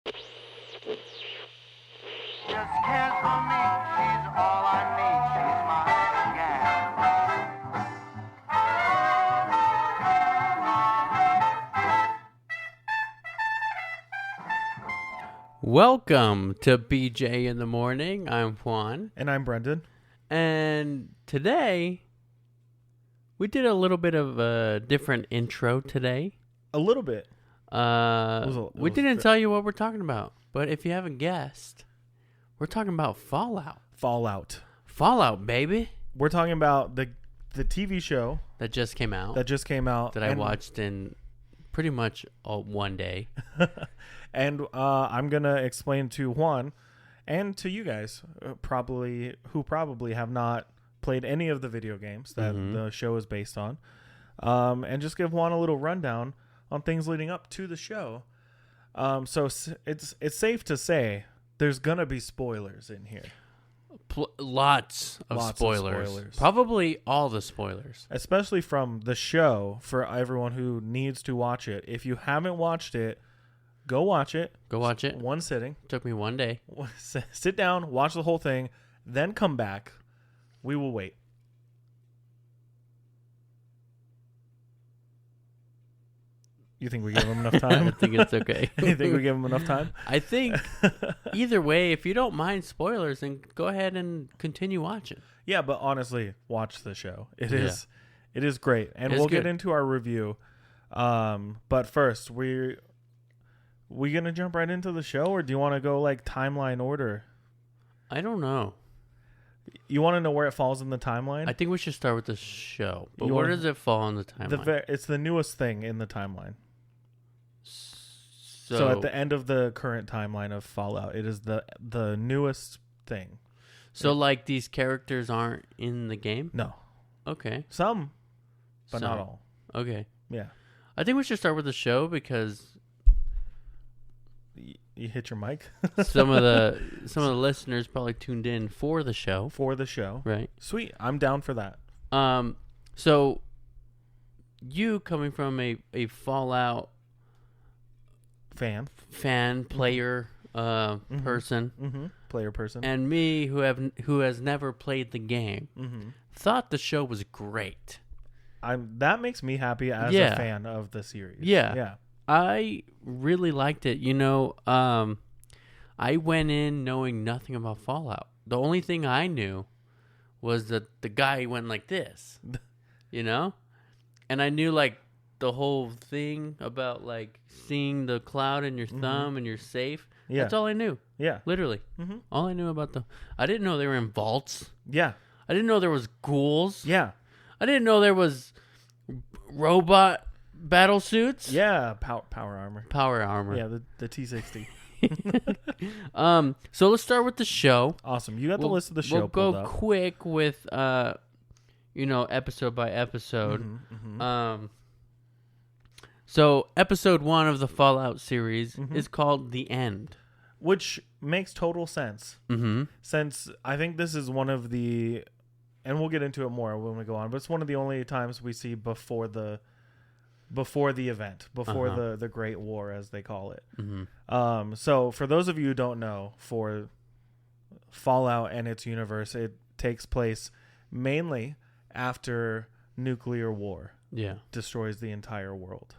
Just cares for me, she's all I need, she's my gal. Welcome to BJ in the Morning. I'm Juan. And I'm Brendan. And today, we did a little bit of a different intro today. A little bit. We didn't tell you what we're talking about. But if you haven't guessed, we're talking about Fallout. Fallout, baby. We're talking about the TV show That just came out. That I watched in pretty much one day. And I'm going to explain to Juan and to you guys who probably have not played any of the video games that the show is based on, and just give Juan a little rundown on things leading up to the show. So it's safe to say there's going to be spoilers in here. Lots of spoilers. Probably all the spoilers. Especially from the show for everyone who needs to watch it. If you haven't watched it, go watch it. One sitting. Took me one day. Sit down, watch the whole thing, then come back. We will wait. You think we give him enough time? I think it's okay. You think we give him enough time? I think either way, if you don't mind spoilers, then go ahead and continue watching. Yeah, but honestly, watch the show. It is great. And we'll get into our review. But first, we gonna jump right into the show, or do you want to go like timeline order? I don't know. You want to know where it falls in the timeline? I think we should start with the show. But where does it fall in the timeline? It's the newest thing in the timeline. So at the end of the current timeline of Fallout, it is the newest thing. So like these characters aren't in the game? No. Okay. Some, but not all. Okay. Yeah. I think we should start with the show because you hit your mic. some of the listeners probably tuned in for the show. Right. Sweet. I'm down for that. So you coming from a Fallout fan player person, player person, and me who has never played the game, thought the show was great. That makes me happy as a fan of the series. Yeah. I really liked it. You know, I went in knowing nothing about Fallout. The only thing I knew was that the guy went like this, you know? And I knew like the whole thing about like seeing the cloud in your thumb and you're safe. Yeah. That's all I knew. Yeah. Literally. All I knew about I didn't know they were in vaults. Yeah. I didn't know there was ghouls. Yeah. I didn't know there was robot battle suits. Yeah. Power armor. Yeah. The T-60. So let's start with the show. Awesome. You got the list of the show. We'll go quick with episode by episode. So episode 1 of the Fallout series is called The End, which makes total sense. Since I think this is one of the, and we'll get into it more when we go on, but it's one of the only times we see before the event, before the Great War, as they call it. So for those of you who don't know, for Fallout and its universe, it takes place mainly after nuclear war destroys the entire world.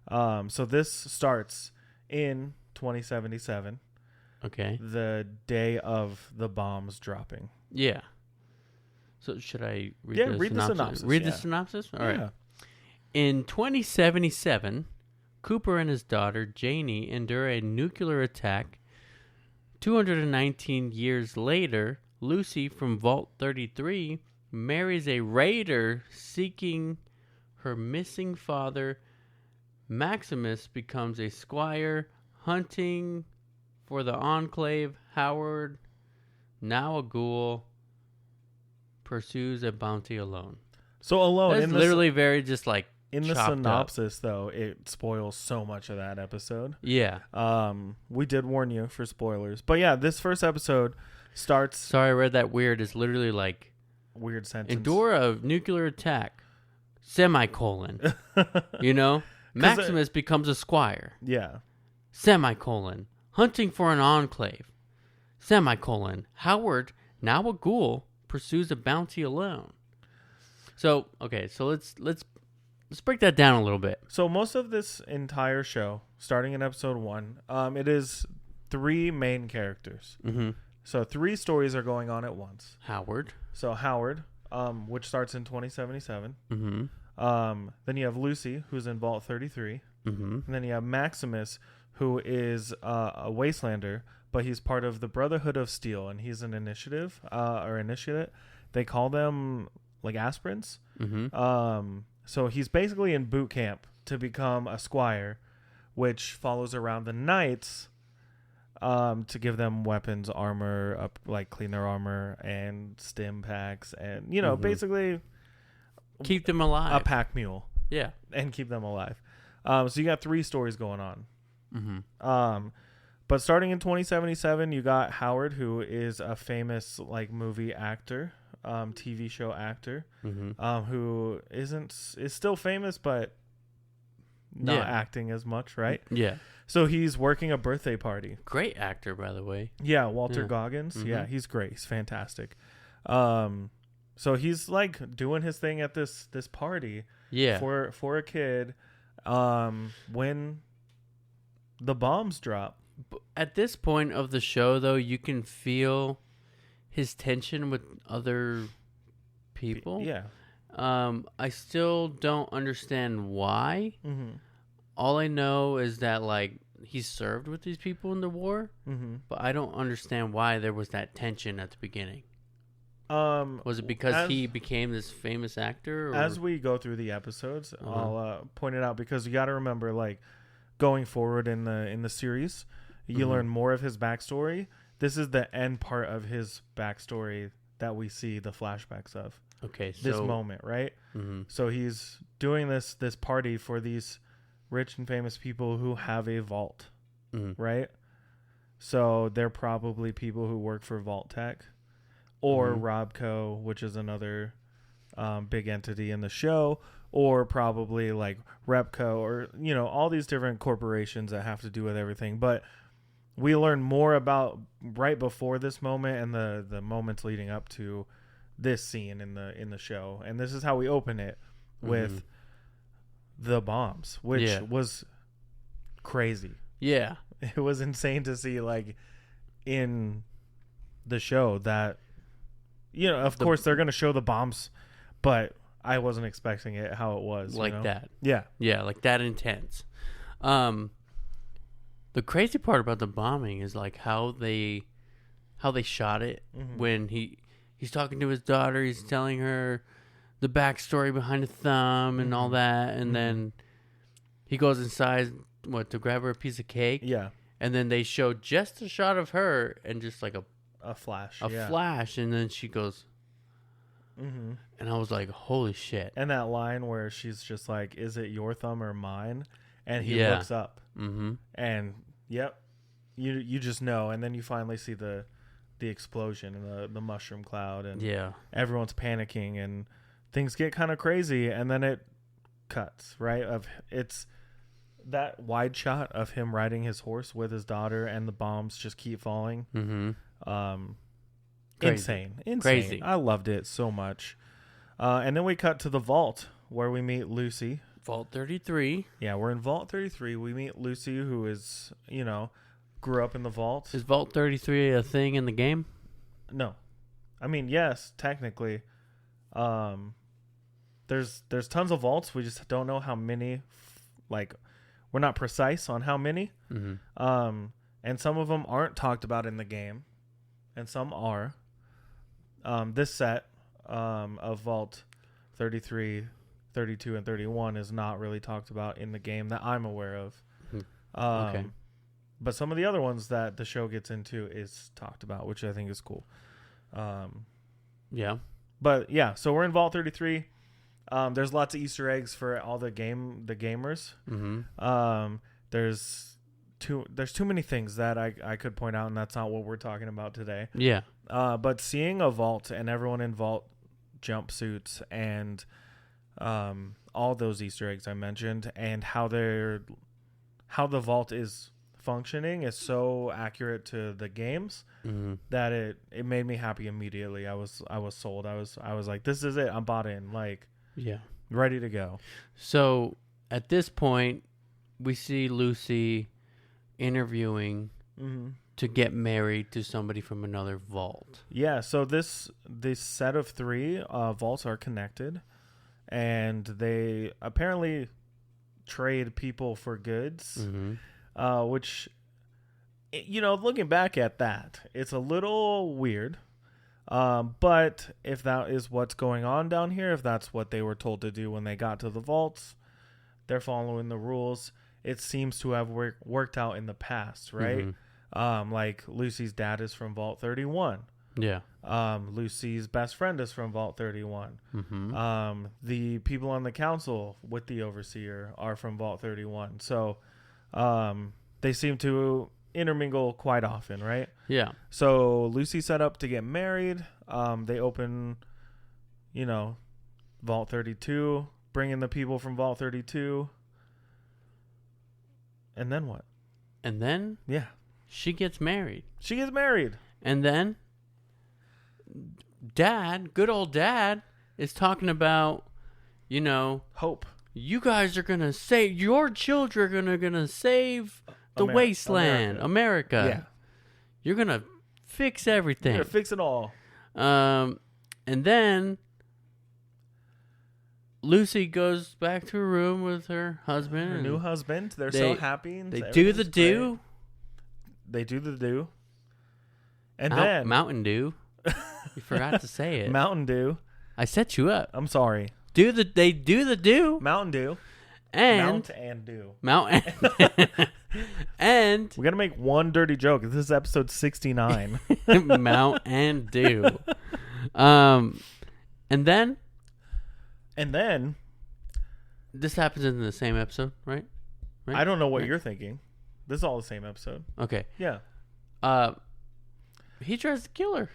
So this starts in 2077. Okay. The day of the bombs dropping. Yeah. So should I read the synopsis? Read the synopsis? All right. In 2077, Cooper and his daughter, Janie, endure a nuclear attack. 219 years later, Lucy from Vault 33 marries a raider seeking her missing father. Maximus becomes a squire hunting for the Enclave. Howard, now a ghoul, pursues a bounty alone. So alone. That's literally very just like in the synopsis, though, it spoils so much of that episode. Yeah. We did warn you for spoilers. But yeah, this first episode starts... Sorry, I read that weird. It's literally like... Weird sentence. Endure a nuclear attack. Semicolon. You know? Maximus becomes a squire. Yeah. Semicolon. hunting for an enclave. Semicolon. Howard, now a ghoul, pursues a bounty alone. So, okay, so let's break that down a little bit. So most of this entire show, starting in episode 1, it is 3 main characters. Mm-hmm. So 3 stories are going on at once. Howard. So Howard, which starts in 2077. Mm-hmm. Then you have Lucy, who's in Vault 33. Mm-hmm. And then you have Maximus, who is a wastelander, but he's part of the Brotherhood of Steel, and he's an initiative. They call them like aspirants. Mm-hmm. So he's basically in boot camp to become a squire, which follows around the knights to give them weapons, armor, like clean their armor and stim packs, and basically Keep them alive. a pack mule. Yeah. And keep them alive. So you got 3 stories going on. Mm-hmm. But starting in 2077, you got Howard, who is a famous like movie actor, TV show actor, Mm-hmm. who is still famous, but not acting as much, right? Yeah. So he's working a birthday party. Great actor, by the way. Yeah, Walter Yeah. Goggins. Mhm. Yeah, he's great. He's fantastic. So he's like doing his thing at this party. Yeah. For a kid. When the bombs drop. At this point of the show, though, you can feel his tension with other people. Yeah. I still don't understand why. Mm-hmm. All I know is that like he served with these people in the war, Mm-hmm. but I don't understand why there was that tension at the beginning. Was it because as- he became this famous actor? Or? As we go through the episodes, Uh-huh. I'll point it out, because you got to remember, like, going forward in the series, you Mhm. learn more of his backstory. This is the end part of his backstory that we see the flashbacks of Okay, so this moment, right? Mm-hmm. So he's doing this party for these rich and famous people who have a vault, Mm-hmm. right? So they're probably people who work for Vault Tech or Mhm. Robco, which is another big entity in the show, or probably like Repco, or all these different corporations that have to do with everything. But we learn more about right before this moment and the moments leading up to this scene in the show, and this is how we open it with the bombs, which Yeah. was crazy. Yeah. It was insane to see, like, in the show that, of course they're going to show the bombs, but I wasn't expecting it how it was. Like that. Yeah. Yeah, like that intense. The crazy part about the bombing is like how they shot it. Mhm. When he's talking to his daughter, he's telling her the backstory behind the thumb and all Mhm. that, and Mhm. then he goes inside to grab her a piece of cake, Yeah. and then they show just a shot of her and just like A flash. a yeah. flash, and then she goes, Mm-hmm. and I was like, holy shit. And that line where she's just like, "Is it your thumb or mine?" And he Yeah. looks up, Mm-hmm. and yep, you just know. And then you finally see the explosion and the mushroom cloud, and Yeah. everyone's panicking, and things get kind of crazy, and then it cuts, right? It's that wide shot of him riding his horse with his daughter, and the bombs just keep falling. Mm-hmm. Insane. Crazy. I loved it so much. And then we cut to the vault where we meet Lucy. Vault 33. Yeah, we're in Vault 33. We meet Lucy, who is, grew up in the vault. Is Vault 33 a thing in the game? No. I mean, yes, technically. There's tons of vaults. We just don't know how many. Like, we're not precise on how many. Mm-hmm. And some of them aren't talked about in the game, and some are. This set of Vault 33, 32, and 31 is not really talked about in the game that I'm aware of. Okay. But some of the other ones that the show gets into is talked about, which I think is cool. Yeah. But yeah, so we're in Vault 33. There's lots of Easter eggs for all the gamers. Mm-hmm. There's too many things that I could point out, and that's not what we're talking about today. Yeah. But seeing a vault and everyone in vault jumpsuits and all those Easter eggs I mentioned, and how the vault is functioning is so accurate to the games that it made me happy immediately. I was sold. I was like, this is it. I'm bought in. Like, yeah, ready to go. So at this point, we see Lucy interviewing to get married to somebody from another vault. Yeah. So this set of 3 vaults are connected, and they apparently trade people for goods, which, you know, looking back at that, it's a little weird. But if that is what's going on down here, if that's what they were told to do when they got to the vaults, they're following the rules. It seems to have worked out in the past, right? Like Lucy's dad is from Vault 31. Yeah. Lucy's best friend is from Vault 31. The people on the council with the overseer are from Vault 31. So they seem to intermingle quite often, right? Yeah. So Lucy set up to get married. They open, you know, Vault 32, bring in the people from Vault 32. And then what? And then Yeah. she gets married. She gets married. And then Dad, good old Dad, is talking about, you know, Hope. you guys are going to save, your children are going to save the wasteland, America. Yeah. You're going to fix everything. You're gonna fix it all. And then Lucy goes back to her room with her husband. Her and new husband. They're so happy. And they do the everything's do. great. They do the do. And Out- then Mountain Dew. You forgot to say it. Mountain Dew. I set you up. I'm sorry. They do the do. Mountain Dew. And Mount and Dew. Mountain. And We're gonna make one dirty joke. This is episode 69. Mount and Dew. And then this happens in the same episode, right? I don't know what Right. you're thinking. This is all the same episode. Okay. Yeah. He tries to kill her.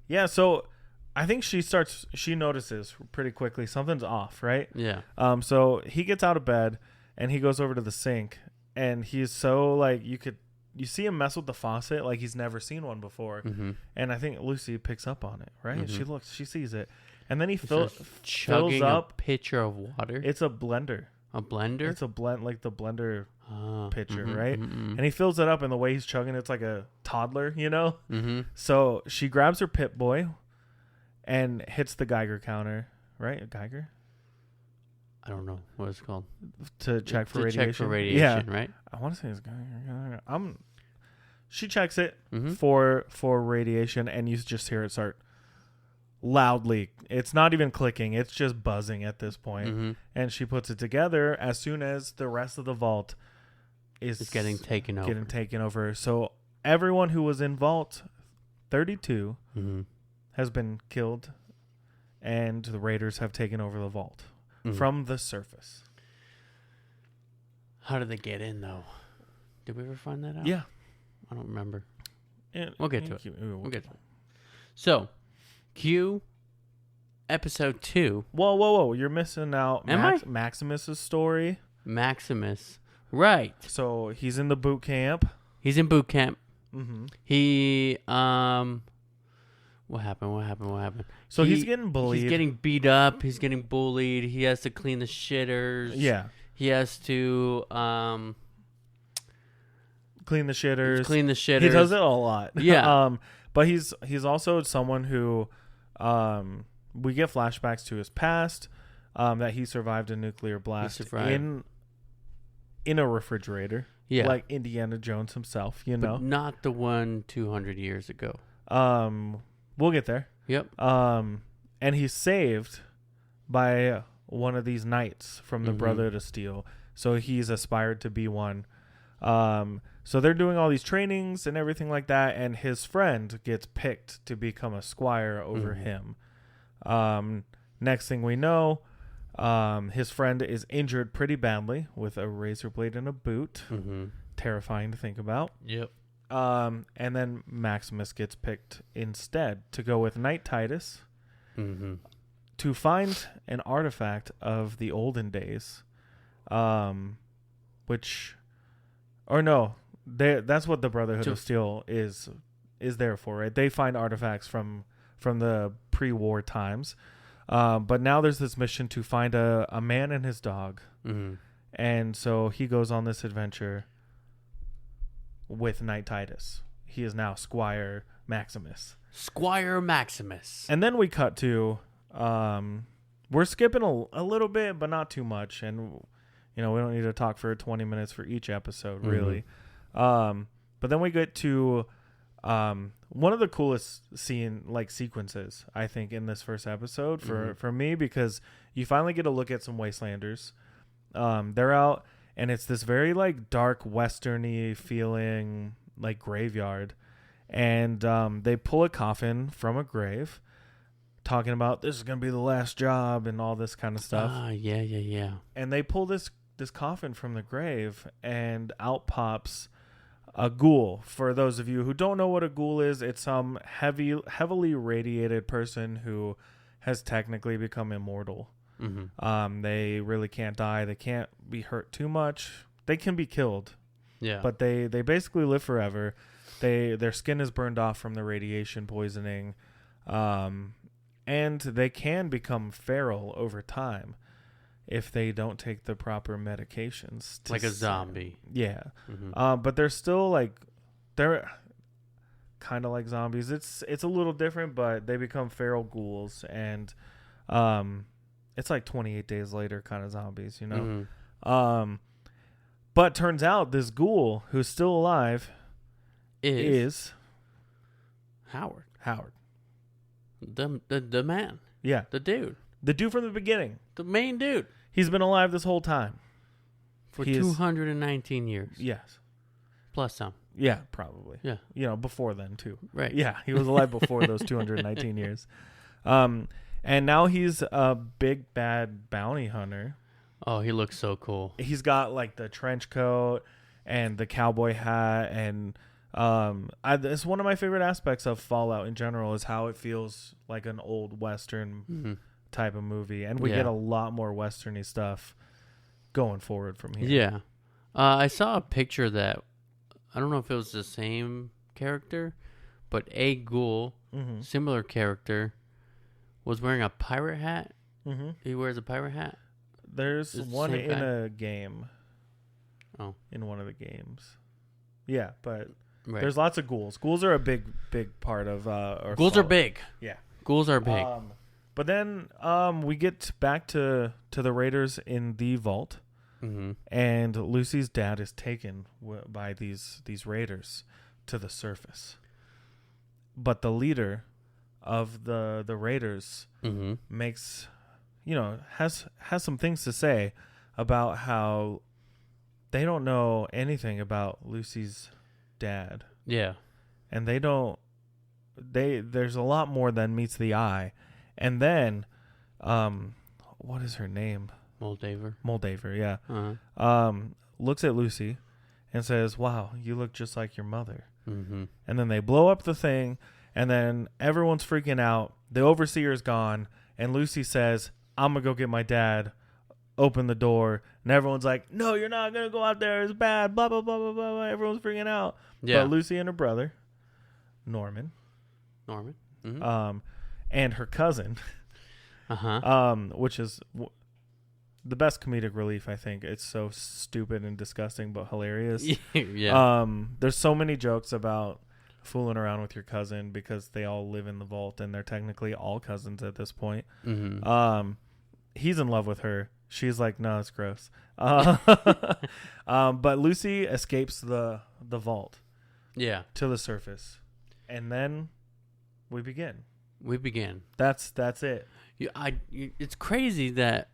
Yeah, so I think she notices pretty quickly something's off, right? Yeah. So he gets out of bed and he goes over to the sink, and he's so like you see him mess with the faucet like he's never seen one before. And I think Lucy picks up on it, right? She sees it. And then he fills chugging up a pitcher of water. It's a blender. A blender? It's a blend, like the blender pitcher, mhm, right? mhm. And he fills it up, and the way he's chugging, it's like a toddler, you know? Mm-hmm. So she grabs her Pit Boy and hits the Geiger counter, right? A Geiger? I don't know what it's called. To check for to radiation. check for radiation, Yeah. right? I want to say it's Geiger. She checks it Mhm. for radiation, and you just hear it start loudly. It's not even clicking. It's just buzzing at this point. Mhm. And she puts it together as soon as the rest of the vault is It's getting taken over. So everyone who was in Vault 32 Mm-hmm. has been killed, and the Raiders have taken over the vault from the surface. How did they get in, though? Did we ever find that out? Yeah. I don't remember. And We'll get to it. We'll get to it. So, Q, episode 2. Whoa. You're missing out Am I? Maximus's story. Maximus. Right. So he's in the boot camp. He's in boot camp. Mm-hmm. He, what happened? So he's getting bullied. He's getting beat up. He's getting bullied. He has to clean the shitters. Yeah. He has to, Clean the shitters. He does it a lot. Yeah. But he's also someone who, we get flashbacks to his past, that he survived a nuclear blast in a refrigerator. Yeah. Like Indiana Jones himself, you know. But not the one 200 years ago. We'll get there. Yep. And he's saved by one of these knights from the Brotherhood of Steel. So he's aspired to be one. So they're doing all these trainings and everything like that, and his friend gets picked to become a squire over him. Next thing we know, his friend is injured pretty badly with a razor blade and a boot. Terrifying to think about. Yep. And then Maximus gets picked instead to go with Knight Titus to find an artifact of the olden days, that's what the Brotherhood To- of Steel is there for, right? They find artifacts from the pre-war times, but now there's this mission to find a man and his dog, and so he goes on this adventure with Knight Titus. He is now Squire Maximus. Squire Maximus. And then we cut to, we're skipping a little bit, but not too much. And, we don't need to talk for 20 minutes for each episode, really. But then we get to one of the coolest sequences, I think, in this first episode for me, because you finally get a look at some Wastelanders. They're out, and it's this very, dark, westerny feeling, graveyard. And they pull a coffin from a grave, talking about this is going to be the last job and all this kind of stuff. Yeah. And they pull this coffin from the grave, and out pops a ghoul. For those of you who don't know what a ghoul is, it's some heavily radiated person who has technically become immortal. They really can't die. They can't be hurt too much. They can be killed. Yeah. But they basically live forever. Their skin is burned off from the radiation poisoning, and they can become feral over time if they don't take the proper medications. Like a zombie. Yeah. But they're still they're kind of like zombies. It's a little different, but they become feral ghouls, and it's like 28 days later kind of zombies, But turns out this ghoul who's still alive is Howard. The man. Yeah. The dude. The dude from the beginning. The main dude. He's been alive this whole time. For 219 years. Yes. Plus some. Yeah, probably. Yeah. Before then, too. Right. Yeah, he was alive before those 219 years. And now he's a big, bad bounty hunter. Oh, he looks so cool. He's got, the trench coat and the cowboy hat, and it's one of my favorite aspects of Fallout in general is how it feels like an old Western type of movie, and we get a lot more Westerny stuff going forward from here. Yeah. I saw a picture that, I don't know if it was the same character, but a ghoul, similar character, was wearing a pirate hat. He wears a pirate hat. There's one in a game. Oh. In one of the games. Yeah, but right. There's lots of ghouls. Ghouls are a big part of ghouls Fallout. are big. Yeah. Ghouls are big. But then we get back to the raiders in the vault. And Lucy's dad is taken by these raiders to the surface. But the leader of the raiders makes, has some things to say about how they don't know anything about Lucy's dad. Yeah. And there's a lot more than meets the eye. And then, what is her name? Moldaver, yeah. Looks at Lucy and says, "Wow, you look just like your mother." And then they blow up the thing, and then everyone's freaking out. The overseer's gone, and Lucy says, "I'm going to go get my dad." Open the door, and everyone's like, "No, you're not going to go out there. It's bad, blah, blah, blah, blah, blah." Everyone's freaking out. Yeah. But Lucy and her brother, Norman. And her cousin, which is the best comedic relief, I think. It's so stupid and disgusting, but hilarious. Yeah. There's so many jokes about fooling around with your cousin because they all live in the vault, and they're technically all cousins at this point. He's in love with her. She's like, "No, it's gross." But Lucy escapes the vault. Yeah. To the surface, and then we begin. That's it. It's crazy that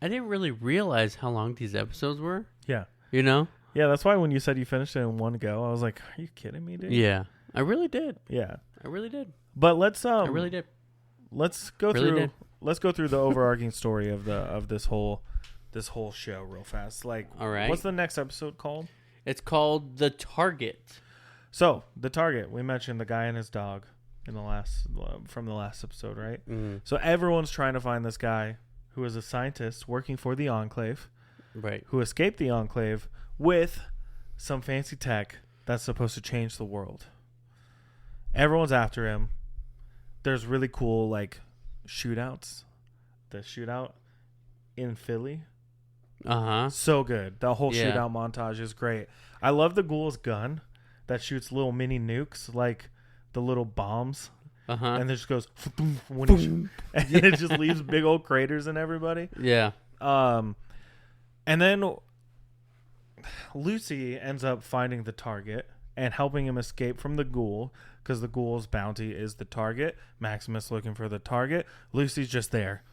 I didn't really realize how long these episodes were. Yeah. Yeah, that's why when you said you finished it in one go, I was like, "Are you kidding me, dude?" Yeah, I really did. Yeah, I really did. But let's I really did. Let's go through. Let's go through the overarching story of this whole show real fast. All right. What's the next episode called? It's called The Target. So the Target. We mentioned the guy and his dog in the last episode, right? So everyone's trying to find this guy who is a scientist working for the Enclave, right? Who escaped the Enclave with some fancy tech that's supposed to change the world. Everyone's after him. There's really cool like shootouts. The shootout in Philly. So good. The whole shootout montage is great. I love the ghoul's gun that shoots little mini nukes, like the little bombs. And it just goes and it just leaves big old craters in everybody. Yeah. And then Lucy ends up finding the target and helping him escape from the ghoul, because the ghoul's bounty is the target. Maximus looking for the target. Lucy's just there.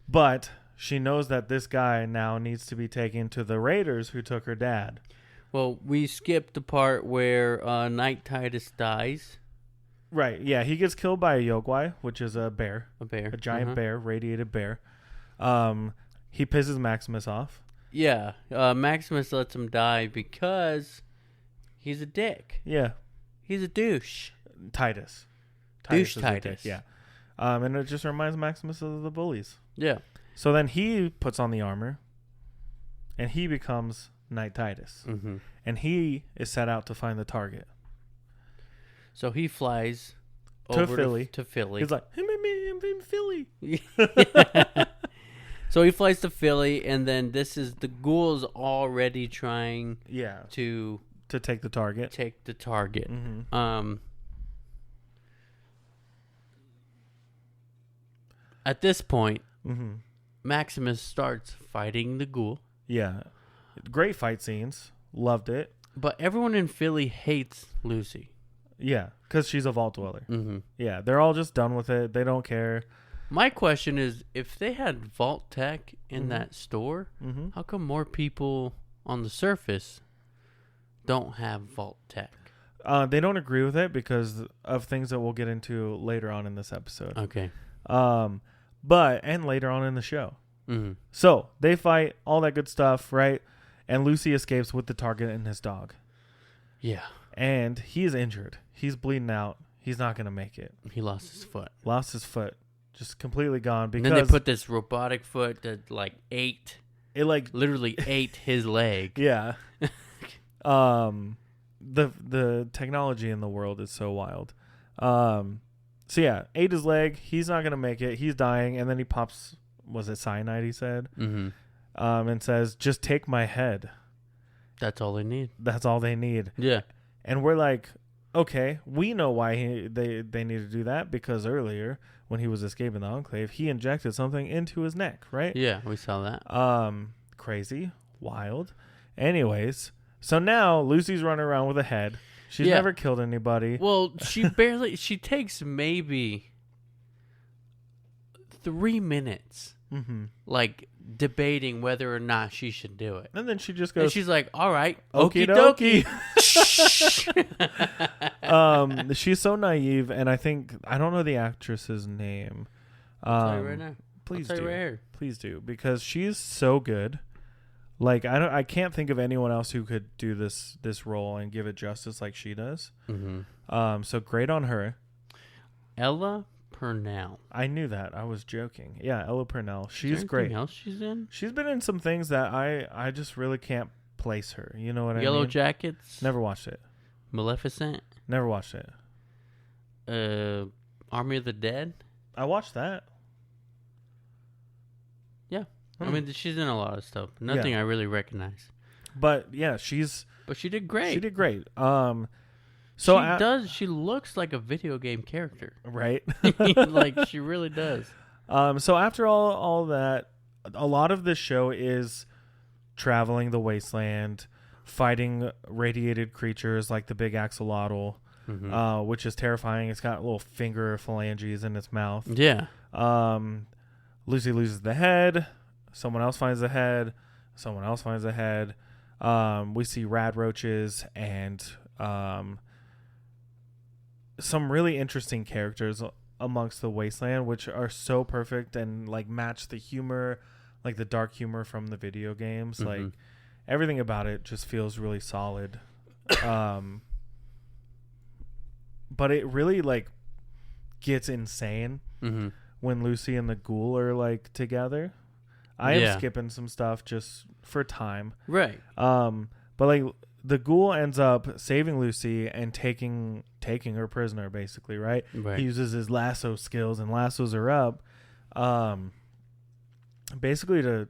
But she knows that this guy now needs to be taken to the raiders who took her dad. Well, we skipped the part where Knight Titus dies. Right, yeah, he gets killed by a Yogwai, which is a bear. A giant bear, radiated bear. He pisses Maximus off. Yeah, Maximus lets him die because he's a dick. Yeah. He's a douche. Titus Douche is Titus. Yeah. And it just reminds Maximus of the bullies. Yeah. So then he puts on the armor, and he becomes Knight Titus. And he is set out to find the target. So he flies to over Philly. to Philly. He's like, I'm in Philly. So he flies to Philly, and then the ghoul's already trying to take the target. At this point, Maximus starts fighting the ghoul. Yeah. Great fight scenes. Loved it. But everyone in Philly hates Lucy. Yeah, because she's a vault dweller. Yeah, they're all just done with it. They don't care. My question is, if they had vault tech in that store, how come more people on the surface don't have vault tech? They don't agree with it because of things that we'll get into later on in this episode. Okay. And later on in the show. So they fight, all that good stuff, right? And Lucy escapes with the target and his dog. Yeah. And he is injured. He's bleeding out. He's not going to make it. He lost his foot. Just completely gone. Because and then they put this robotic foot that literally ate his leg. Yeah. The technology in the world is so wild. So yeah, ate his leg. He's not going to make it. He's dying. And then he pops, was it cyanide he said? And says, just take my head. That's all they need. That's all they need. Yeah. And we're like, okay, we know why they need to do that, because earlier when he was escaping the Enclave, he injected something into his neck, right? Yeah, we saw that. Crazy, wild. Anyways, so now Lucy's running around with a head. She's never killed anybody. Well, she takes maybe 3 minutes, like debating whether or not she should do it. And then she just goes, and she's like, all right, okie dokie. She's so naive, and I don't know the actress's name. I'll tell you right now. Please I'll tell do. you right here. Please do, because she's so good. Like I can't think of anyone else who could do this role and give it justice like she does. So great on her. Ella Purnell. I knew that. I was joking. Yeah, Ella Purnell. She's great. Anything else she's in? She's been in some things that I just really can't place her. You know what I mean? Yellow Jackets. Never watched it. Maleficent. Never watched it. Army of the Dead. I watched that. Yeah. I mean, she's in a lot of stuff. Nothing I really recognize. But yeah, But she did great. She did great. She looks like a video game character. Right? Like, she really does. So after all that, a lot of this show is traveling the wasteland, fighting radiated creatures like the big axolotl, which is terrifying. It's got little finger phalanges in its mouth. Yeah. Lucy loses the head. Someone else finds the head. Someone else finds the head. We see rad roaches and some really interesting characters amongst the wasteland, which are so perfect and like match the humor, like the dark humor from the video games. Like everything about it just feels really solid. But it really like gets insane when Lucy and the ghoul are like together. I am Yeah. skipping some stuff just for time. Right. But like the ghoul ends up saving Lucy and taking her prisoner, basically, right? Right. He uses his lasso skills and lassos her up, basically to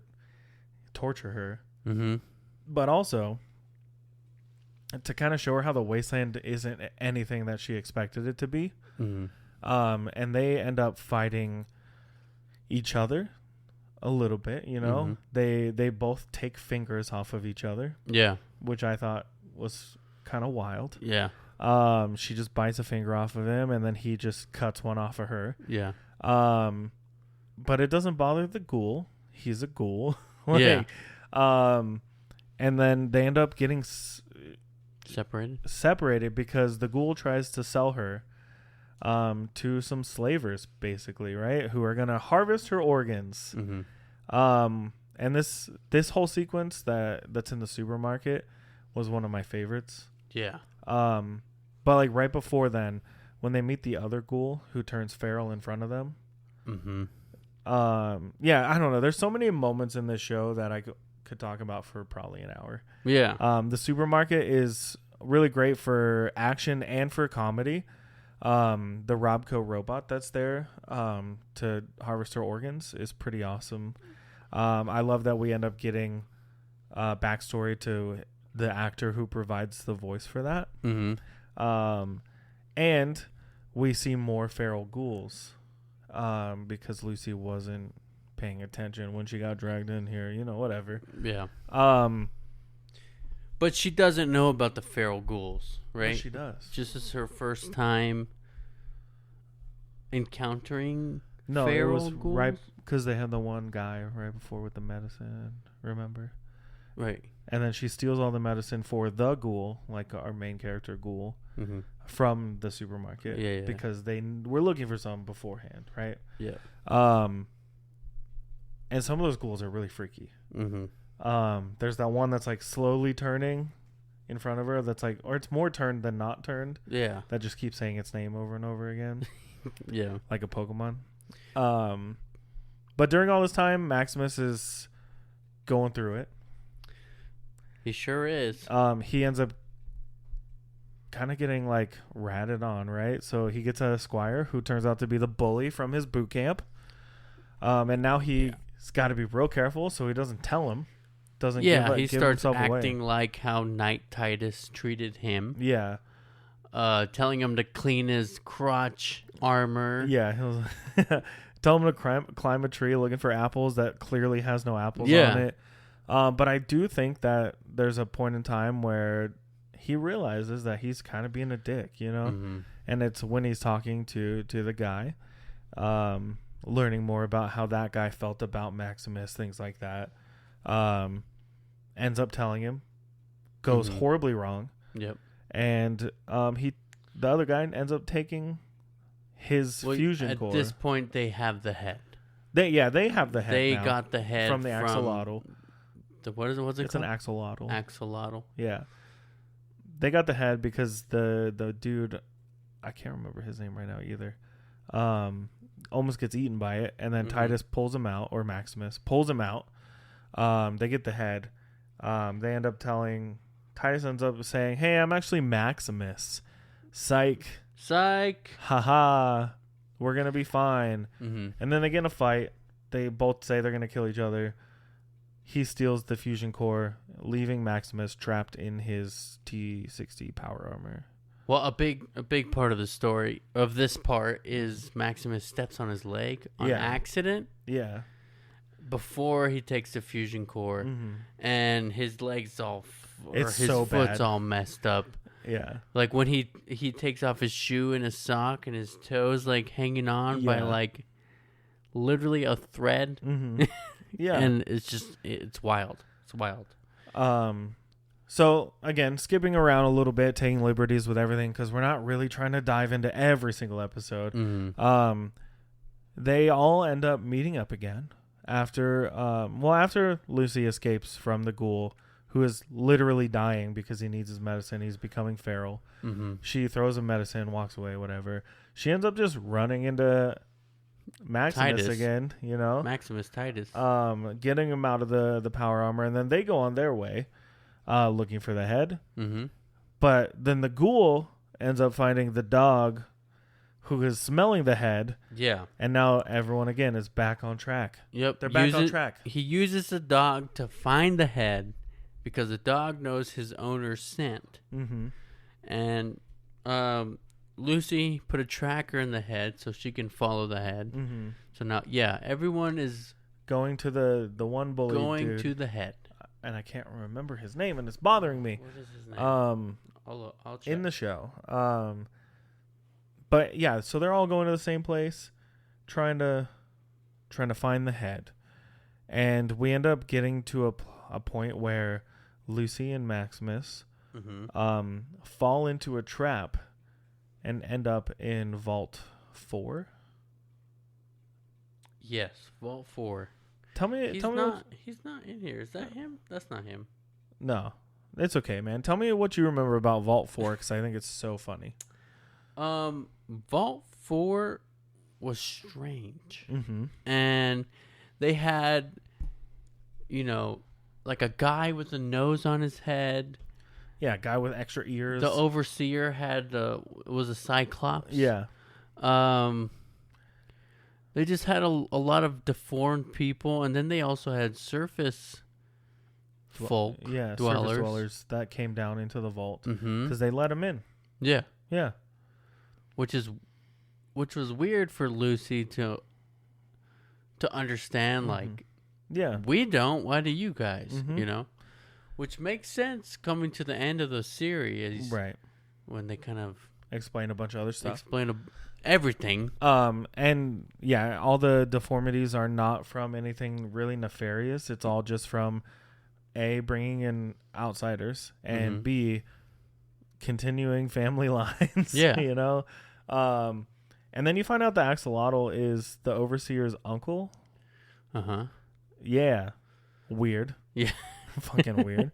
torture her, Mm-hmm. but also to kind of show her how the wasteland isn't anything that she expected it to be. Mm-hmm. And they end up fighting each other a little bit, you know. They both take fingers off of each other, Yeah. which I thought was kind of wild. Yeah. She just bites a finger off of him, and then he just cuts one off of her. Yeah. But it doesn't bother the ghoul. He's a ghoul. Yeah. And then they end up getting Separated. because the ghoul tries to sell her to some slavers, basically, right? Who are gonna harvest her organs. Mm-hmm. And this whole sequence that's in the supermarket was one of my favorites. Yeah. But like right before then, when they meet the other ghoul who turns feral in front of them. Mm-hmm. Yeah, I don't know. There's so many moments in this show that I could talk about for probably an hour. Yeah. The supermarket is really great for action and for comedy. The Robco robot that's there to harvest her organs is pretty awesome. I love that we end up getting backstory to the actor who provides the voice for that. Mm-hmm. And we see more feral ghouls because Lucy wasn't paying attention when she got dragged in here, you know, whatever. Yeah. But But she doesn't know about the feral ghouls, right? she does. Just as her first time encountering No, feral it was ghouls? right because they had the one guy right before with the medicine, remember? Right. And then she steals all the medicine for the ghoul, like our main character ghoul, Mm-hmm. from the supermarket. Yeah. Because they were looking for some beforehand, right? Yeah. And some of those ghouls are really freaky. Mm-hmm. There's that one that's like slowly turning in front of her. That's like, or it's more turned than not turned. Yeah. That just keeps saying its name over and over again, Yeah. like a Pokemon. But during all this time, Maximus is going through it. He sure is. He ends up kind of getting like ratted on, right? So he gets a squire who turns out to be the bully from his boot camp. And now he's got to be real careful so he doesn't tell him. Doesn't he give starts himself acting away. like how Knight Titus treated him. Yeah. Telling him to clean his crotch armor. Yeah. He'll tell him to climb a tree looking for apples that clearly has no apples Yeah. on it. But I do think that there's a point in time where he realizes that he's kind of being a dick, you know? Mm-hmm. And it's when he's talking to the guy, learning more about how that guy felt about Maximus, things like that. Ends up telling him, goes Mm-hmm. horribly wrong. Yep. And the other guy ends up taking his fusion core. At this point, they have the head. They have the head. They now got the head from the axolotl. What is it? What's it It's called? an axolotl. Axolotl. Yeah. They got the head because the dude, I can't remember his name right now either, almost gets eaten by it, and then Mm-hmm. Titus pulls him out, or Maximus pulls him out. They get the head. They end up Titus ends up saying, "Hey, I'm actually Maximus. Psych. Haha. We're going to be fine." Mm-hmm. And then they get in a fight. They both say they're going to kill each other. He steals the fusion core, leaving Maximus trapped in his T-60 power armor. Well, a big part of the story of this part is Maximus steps on his leg on accident Yeah. before he takes the fusion core, Mm-hmm. and his legs It's his so foot's bad. all messed up. Yeah. Like when he takes off his shoe and his sock and his toes like hanging on by Yeah. like literally a thread. Mm-hmm. Yeah. And it's wild. It's wild. So again, skipping around a little bit, taking liberties with everything because we're not really trying to dive into every single episode. Mm-hmm. They all end up meeting up again after Lucy escapes from the ghoul, who is literally dying because he needs his medicine. He's becoming feral. Mm-hmm. She throws him medicine, walks away, whatever. She ends up just running into Maximus Titus. again, Maximus Titus. getting him out of the power armor, and then they go on their way, looking for the head. Mm-hmm. But then the ghoul ends up finding the dog who is smelling the head, Yeah. and now everyone again is back on track. Yep. They're back on track. He uses the dog to find the head because the dog knows his owner's scent. Mm-hmm. And Lucy put a tracker in the head so she can follow the head. Mm-hmm. So now, yeah, everyone is Going to the one bully going dude, to the head. and I can't remember his name, and it's bothering me. What is his name? I'll check. In the show. But yeah, so they're all going to the same place, trying to find the head, and we end up getting to a point where Lucy and Maximus Mm-hmm. fall into a trap and end up in Vault 4. Yes, Vault 4. Tell me, He's what, not in here. Is that him? That's not him. no, it's okay, man. Tell me what you remember about Vault 4, because I think it's so funny. Vault 4 was strange. Mm-hmm. And they had, like a guy with a nose on his head. Yeah, guy with extra ears. The overseer was a cyclops. Yeah. They just had a lot of deformed people, and then they also had surface folk, Yeah, dwellers. surface dwellers that came down into the vault because Mm-hmm. they let them in. Yeah, Yeah. which was weird for Lucy to understand. Mhm. Like, Yeah. we don't. Why do you guys? Mhm. Which makes sense coming to the end of the series, Right. when they kind of Explain a bunch of other stuff. explain everything. And yeah, all the deformities are not from anything really nefarious. It's all just from A, bringing in outsiders, and Mhm. B, continuing family lines. Yeah. And then you find out that Axolotl is the overseer's uncle. Uh-huh. Yeah. Weird. Yeah. Fucking weird.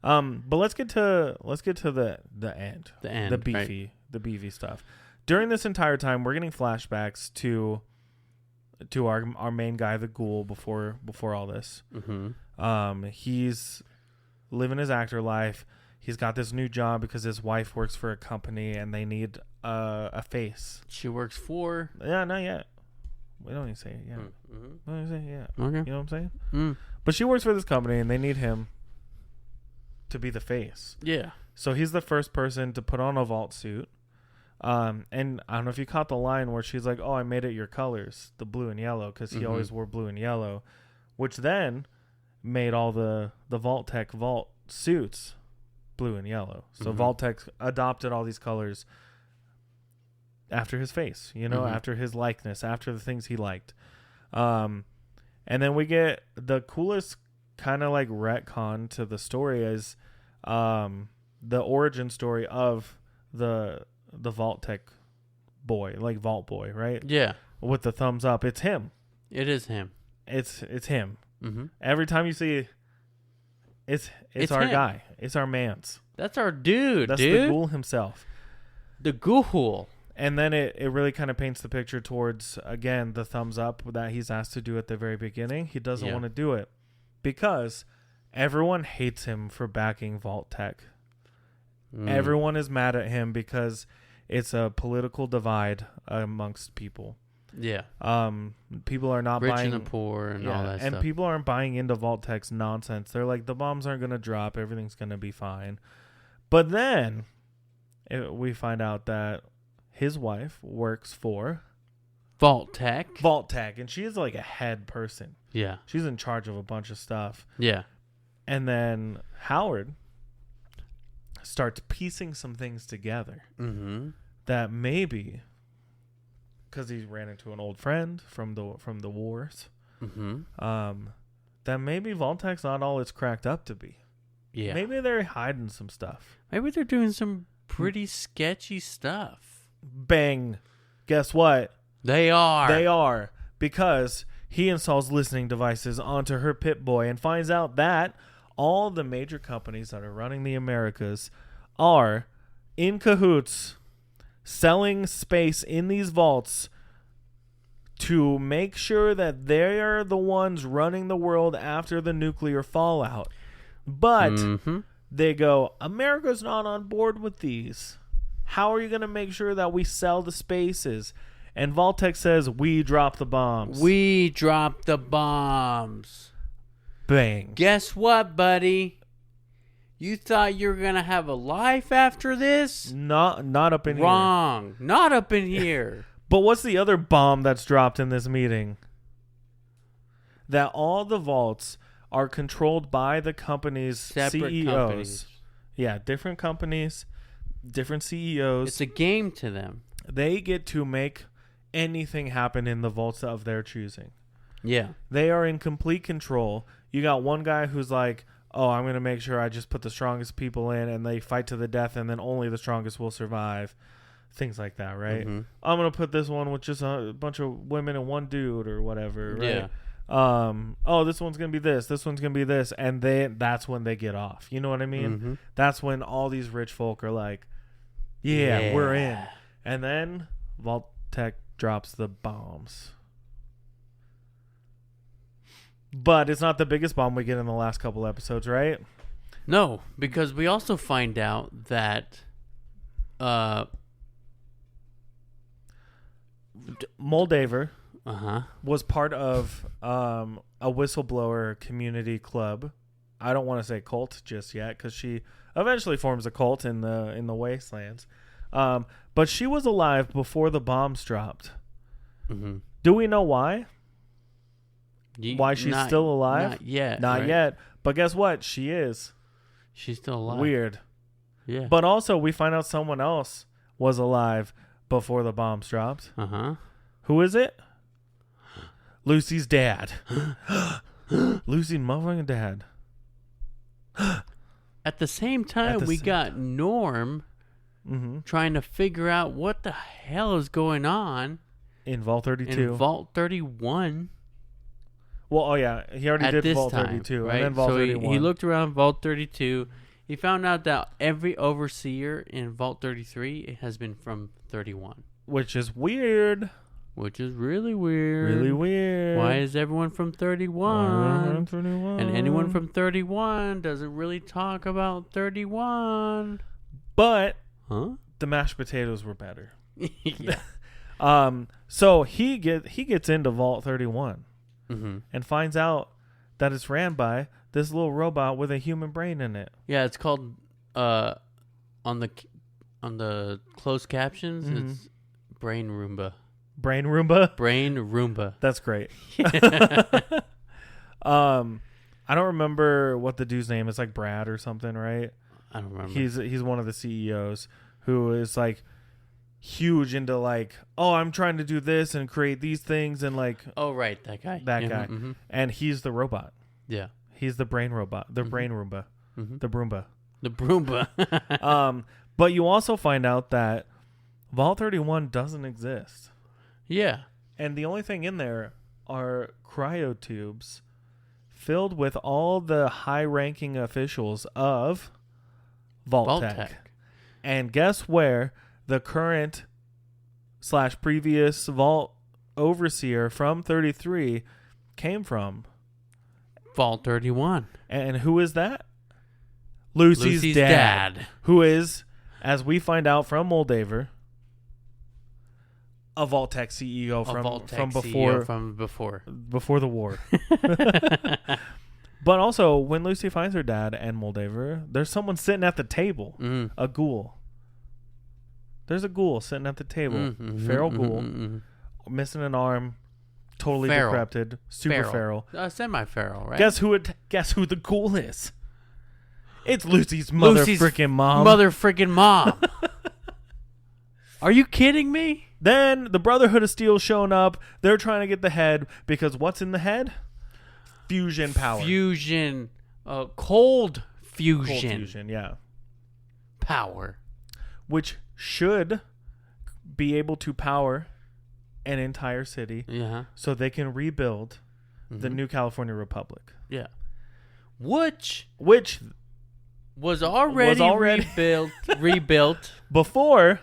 But let's get to the end. The end, The beefy stuff. During this entire time, we're getting flashbacks to our main guy, the ghoul, before all this. Mm-hmm. He's living his actor life. He's got this new job because his wife works for a company and they need a face. She works for... Yeah, not yet. We don't even say it yet. Mm-hmm. We don't even say it yet. Okay. You know what I'm saying? Mm. But she works for this company and they need him to be the face. Yeah. So he's the first person to put on a vault suit. And I don't know if you caught the line where she's like, "Oh, I made it your colors, the blue and yellow," because he always wore blue and yellow, which then made all the Vault-Tec vault suits blue and yellow. So Vault-Tec adopted all these colors after his face, after his likeness, after the things he liked. And then we get the coolest kind of like retcon to the story is the origin story of the Vault-Tec boy, like Vault Boy, right? Yeah. With the thumbs up. It's him. It is him. It's him. Mm-hmm. Every time you see it's our him. guy. It's our man's. That's our dude, That's dude. the ghoul himself. The ghoul. And then it really kind of paints the picture towards, again, the thumbs up that he's asked to do at the very beginning. He doesn't want to do it because everyone hates him for backing Vault-Tec. Everyone is mad at him because it's a political divide amongst people. Yeah. People are not Rich buying and the poor and all that and stuff. people aren't buying into Vault-Tec's nonsense. They're like, the bombs aren't going to drop. Everything's going to be fine. But then we find out that his wife works for Vault-Tec. And she is like a head person. Yeah. She's in charge of a bunch of stuff. Yeah. And then Howard starts piecing some things together that maybe, because he ran into an old friend from the wars, that maybe Vault-Tec's not all it's cracked up to be. Yeah. Maybe they're hiding some stuff. Maybe they're doing some pretty sketchy stuff. Bang. Guess what? They are. They are. Because he installs listening devices onto her Pip-Boy and finds out that all the major companies that are running the Americas are in cahoots selling space in these vaults to make sure that they're the ones running the world after the nuclear fallout. But they go, America's not on board with these. How are you going to make sure that we sell the spaces? And Vault-Tec says, we drop the bombs. We drop the bombs. Bang. Guess what, buddy? You thought you were going to have a life after this? Not up in here. Wrong. Not up in here. But what's the other bomb that's dropped in this meeting? That all the vaults are controlled by the company's Separate CEOs. companies. Yeah, different companies, different CEOs. It's a game to them. They get to make anything happen in the vaults of their choosing. Yeah. They are in complete control. You got one guy who's like, oh, I'm going to make sure I just put the strongest people in and they fight to the death and then only the strongest will survive. Things like that, right? Mm-hmm. I'm going to put this one with just a bunch of women and one dude or whatever, right? Yeah. Oh, this one's going to be this one's going to be this, and that's when they get off. You know what I mean? Mm-hmm. That's when all these rich folk are like, yeah, we're in. And then Vault-Tec drops the bombs. But it's not the biggest bomb we get in the last couple episodes, right? No, because we also find out that Moldaver uh-huh. was part of a whistleblower community club. I don't want to say cult just yet because she eventually forms a cult in the wastelands. But she was alive before the bombs dropped. Mm-hmm. Do we know why? Why she's still alive? Not yet. Not right? yet. But guess what? She is. She's still alive. Weird. Yeah. But also, we find out someone else was alive before the bombs dropped. Uh-huh. Who is it? Lucy's dad. Lucy's motherfucking dad. At the same time, we got Norm trying to figure out what the hell is going on in Vault 32. In Vault 31. Well, oh yeah, he already did Vault 32, right? and then Vault so 31. He looked around Vault 32. He found out that every overseer in Vault 33 has been from 31. Which is weird. Which is really weird. Really weird. Why is everyone from 31? 31? And anyone from 31 doesn't really talk about 31. But the mashed potatoes were better. Yeah. So he gets into Vault 31 and finds out that it's ran by this little robot with a human brain in it. Yeah, it's called on the closed captions. It's Brain Roomba. Brain Roomba. Brain Roomba. That's great. I don't remember what the dude's name is. Like Brad or something, right? I don't remember. He's one of the CEOs who is like huge into like, oh, I'm trying to do this and create these things and like. Oh right, that guy. That guy, and he's the robot. Yeah, he's the brain robot, the brain Roomba, the Broomba, the Broomba. But you also find out that Vault 31 doesn't exist. Yeah, and the only thing in there are cryotubes filled with all the high-ranking officials of Vault-Tec. And guess where the current / previous Vault overseer from 33 came from? Vault 31. And who is that? Lucy's dad. Who is, as we find out from Moldaver, a Vault-Tec CEO from before the war. But also, when Lucy finds her dad and Moldaver, there's someone sitting at the table. A ghoul. There's a ghoul sitting at the table. Feral ghoul. Missing an arm. Totally decrepit. Super feral. Semi-feral, right? Guess who the ghoul is? It's Lucy's mother-frickin' mom. Mother-frickin' mom. Are you kidding me? Then the Brotherhood of Steel showing up. They're trying to get the head because what's in the head? Fusion power. Fusion. Cold fusion. Cold fusion, yeah. Power. Which should be able to power an entire city. Yeah. So they can rebuild the new California Republic. Yeah. Which was already rebuilt before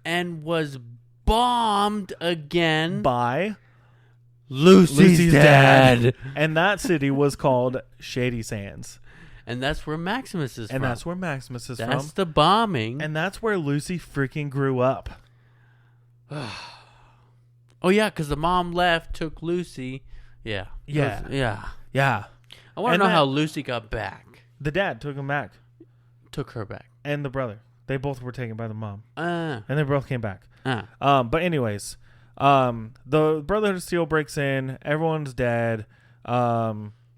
and was bombed again by Lucy's dad. And that city was called Shady Sands. And that's where Maximus is from. And that's where Maximus is from. That's the bombing. And that's where Lucy freaking grew up. Oh, yeah, because the mom left, took Lucy. Yeah. Yeah. I want to know how Lucy got back. The dad took him back. Took her back. And the brother. They both were taken by the mom. And they both came back. But anyways, the Brotherhood of Steel breaks in. Everyone's dead.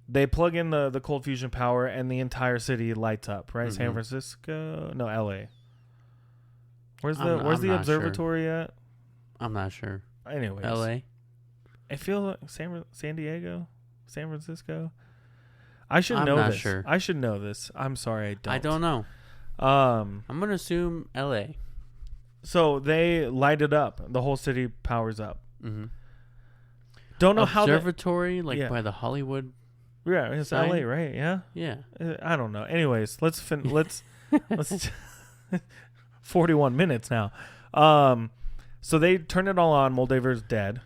They plug in the cold fusion power, and the entire city lights up. Right, San Francisco, no, L.A. Where's the observatory at? I'm not sure. Anyways, L.A. I feel like San Diego, San Francisco. I should know this. Sure. I should know this. I'm sorry, I don't. I don't know. I'm gonna assume L.A. So they light it up. The whole city powers up. Mm-hmm. Don't know how observatory by the Hollywood. Yeah, it's sign? LA, right? Yeah. Yeah. I don't know. Anyways, let's 41 minutes now. So they turn it all on. Moldaver's dead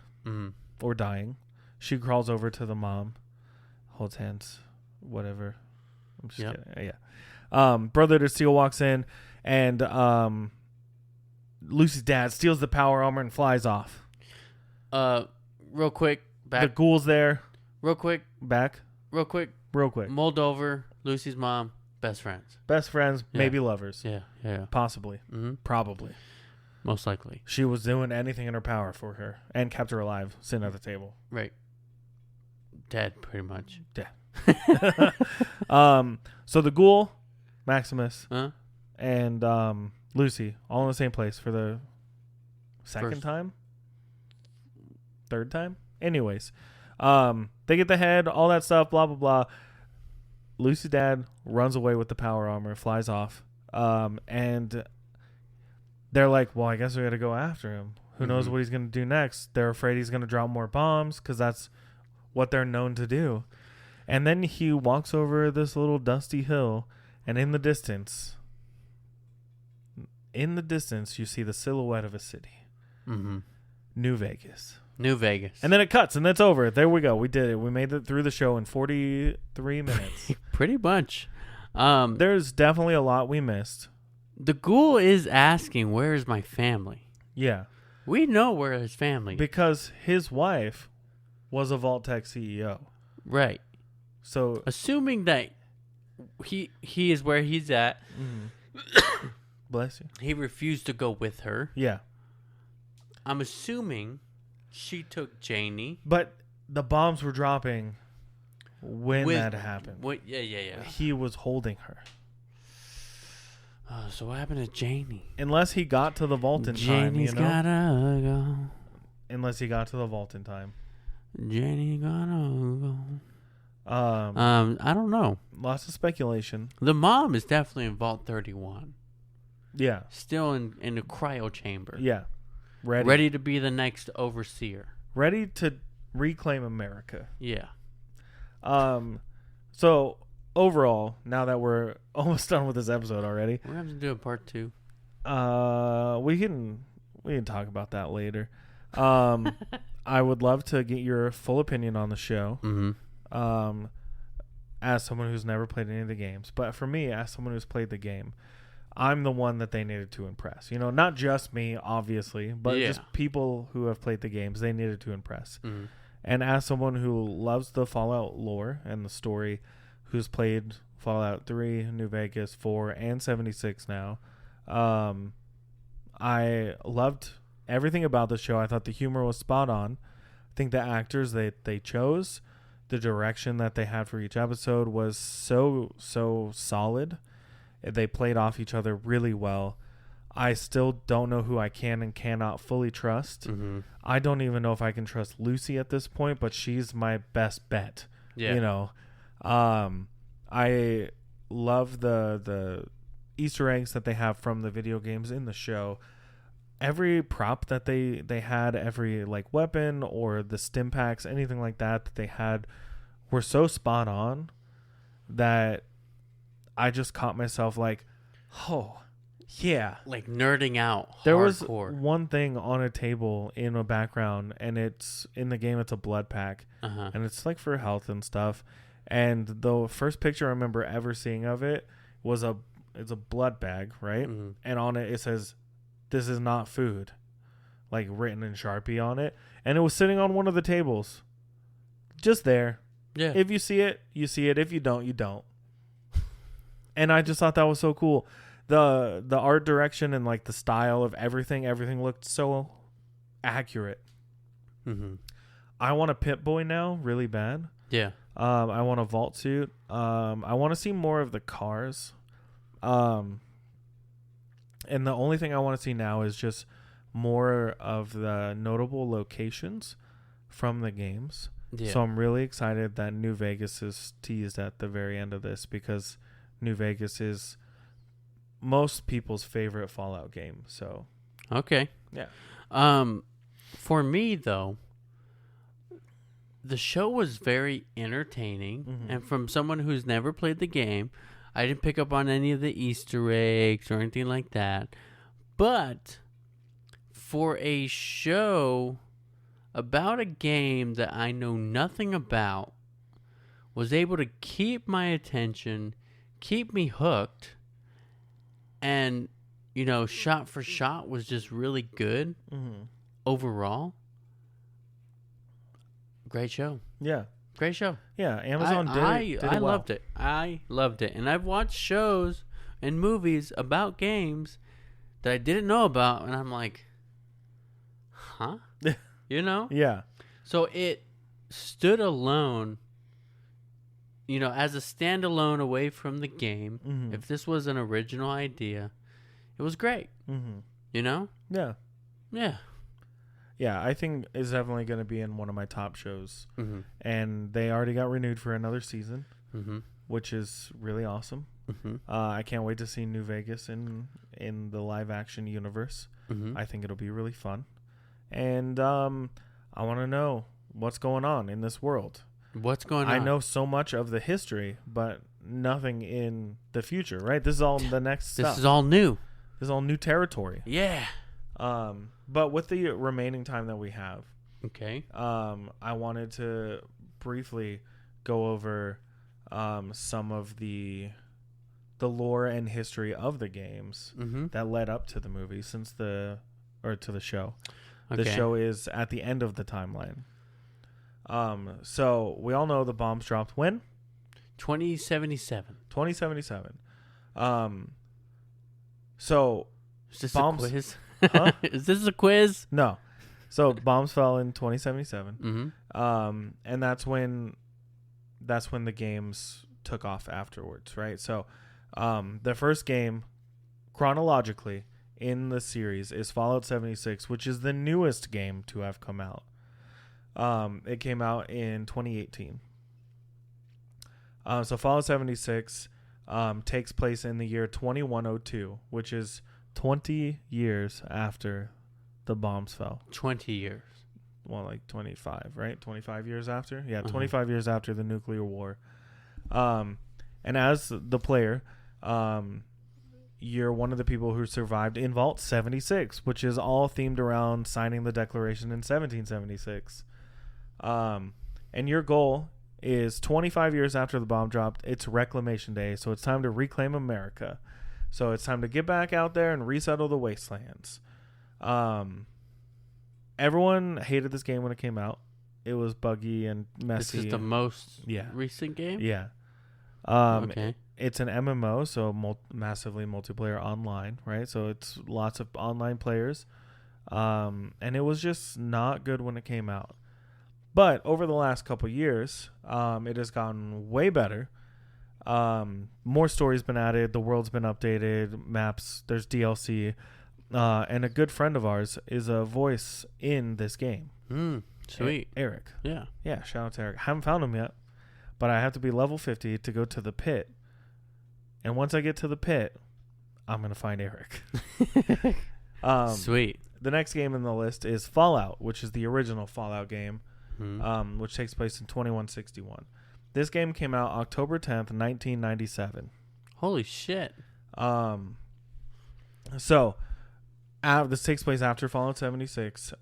or dying. She crawls over to the mom, holds hands, whatever. I'm just kidding. Yeah. Brother of Steel walks in, and Lucy's dad steals the power armor and flies off. Real quick, back. The ghoul's there. Real quick, back. Real quick. Moldover, Lucy's mom, best friends. Best friends, maybe lovers. Yeah. Possibly. Mm-hmm. Probably. Most likely. She was doing anything in her power for her and kept her alive, sitting at the table. Right. Dead, pretty much. Dead. So the ghoul, Maximus, and Lucy, all in the same place for the third time? Anyways, they get the head, all that stuff, blah, blah, blah. Lucy's dad runs away with the power armor, flies off, and they're like, well, I guess we got to go after him. Who knows what he's going to do next? They're afraid he's going to drop more bombs because that's what they're known to do. And then he walks over this little dusty hill, and in the distance, you see the silhouette of a city. Mm-hmm. New Vegas. And then it cuts, and that's over. There we go. We did it. We made it through the show in 43 minutes. Pretty much. There's definitely a lot we missed. The ghoul is asking, where is my family? Yeah. We know where his family is. Because his wife was a Vault-Tec CEO. Right. So assuming that he is where he's at. Mm-hmm. Bless you. He refused to go with her. Yeah. I'm assuming she took Janie. But the bombs were dropping when that happened. Yeah. He was holding her. So what happened to Janie? Unless he got to the vault in time, Janie's gotta go. Unless he got to the vault in time. Janie gotta go. I don't know. Lots of speculation. The mom is definitely in Vault 31. Yeah. Still in the cryo chamber. Yeah. Ready to be the next overseer. Ready to reclaim America. Yeah. So overall, now that we're almost done with this episode already, we're going to do a part 2. We can talk about that later. I would love to get your full opinion on the show. Mm-hmm. As someone who's never played any of the games, but for me, as someone who's played the game, I'm the one that they needed to impress. You know, not just me, obviously, but just people who have played the games, they needed to impress. Mm-hmm. And as someone who loves the Fallout lore and the story, who's played Fallout 3, New Vegas, 4, and 76 now, I loved everything about the show. I thought the humor was spot on. I think the actors they chose, the direction that they had for each episode was so solid. They played off each other really well. I still don't know who I can and cannot fully trust. Mm-hmm. I don't even know if I can trust Lucy at this point, but she's my best bet. Yeah. You know, I love the Easter eggs that they have from the video games in the show. Every prop that they had, every like weapon or the stim packs, anything like that they had were so spot on that I just caught myself like, oh, Yeah. like nerding out. There was hardcore. one thing on a table in a background, and it's in the game. It's a blood pack, and it's like for health and stuff. And the first picture I remember ever seeing of it was it's a blood bag, right? Mhm. And on it says, "This is not food," like written in Sharpie on it, and it was sitting on one of the tables, just there. Yeah. If you see it, you see it. If you don't, you don't. And I just thought that was so cool. The art direction and like the style of everything looked so accurate. Mm-hmm. I want a Pip-Boy now, really bad. Yeah. I want a vault suit. I want to see more of the cars. And the only thing I want to see now is just more of the notable locations from the games. Yeah. So I'm really excited that New Vegas is teased at the very end of this, because New Vegas is most people's favorite Fallout game. So Okay. yeah. For me though, the show was very entertaining, and from someone who's never played the game, I didn't pick up on any of the Easter eggs or anything like that. But for a show about a game that I know nothing about, was able to keep my attention, keep me hooked, and, you know, shot for shot was just really good overall. Great show. Yeah. Great show. Yeah. Amazon did it well. loved it. I loved it. And I've watched shows and movies about games that I didn't know about, and I'm like, huh? You know? Yeah. So it stood alone, you know, as a standalone away from the game. If this was an original idea, it was great. You know? Yeah. Yeah. Yeah, I think it's definitely going to be in one of my top shows. And they already got renewed for another season, which is really awesome. I can't wait to see New Vegas in the live action universe. I think it'll be really fun. And I want to know what's going on in this world. What's going on? I know so much of the history, but nothing in the future, right? This is all the next stuff. This is all new. This is all new territory. Yeah. But with the remaining time that we have, Okay. I wanted to briefly go over some of the lore and history of the games that led up to the movie to the show. Okay. The show is at the end of the timeline. So we all know the bombs dropped when? 2077. 2077. So Is this bombs, a quiz? Huh? Is this a quiz? No. So bombs fell in 2077. And that's when the games took off afterwards, right? So the first game chronologically in the series is Fallout 76, which is the newest game to have come out. It came out in 2018. So Fallout 76 takes place in the year 2102, which is 20 years after the bombs fell. 20 years. Well, like 25, right? 25 years after? Yeah, 25 years after the nuclear war. And as the player, you're one of the people who survived in Vault 76, which is all themed around signing the Declaration in 1776. And your goal is 25 years after the bomb dropped. It's Reclamation Day, so it's time to reclaim America. So it's time to get back out there and resettle the wastelands. Everyone hated this game when it came out. It was buggy and messy. This is the most recent game? Yeah. Okay. It's an MMO, so massively multiplayer online, right? So it's lots of online players. And it was just not good when it came out. But over the last couple years, it has gotten way better. More stories been added. The world's been updated. Maps. There's DLC. And a good friend of ours is a voice in this game. Sweet. Eric. Yeah. Yeah, shout out to Eric. Haven't found him yet, but I have to be level 50 to go to the pit. And once I get to the pit, I'm going to find Eric. Sweet. The next game in the list is Fallout, which is the original Fallout game, which takes place in 2161. This game came out October 10th, 1997. Holy shit. So, this takes place after Fallout 76.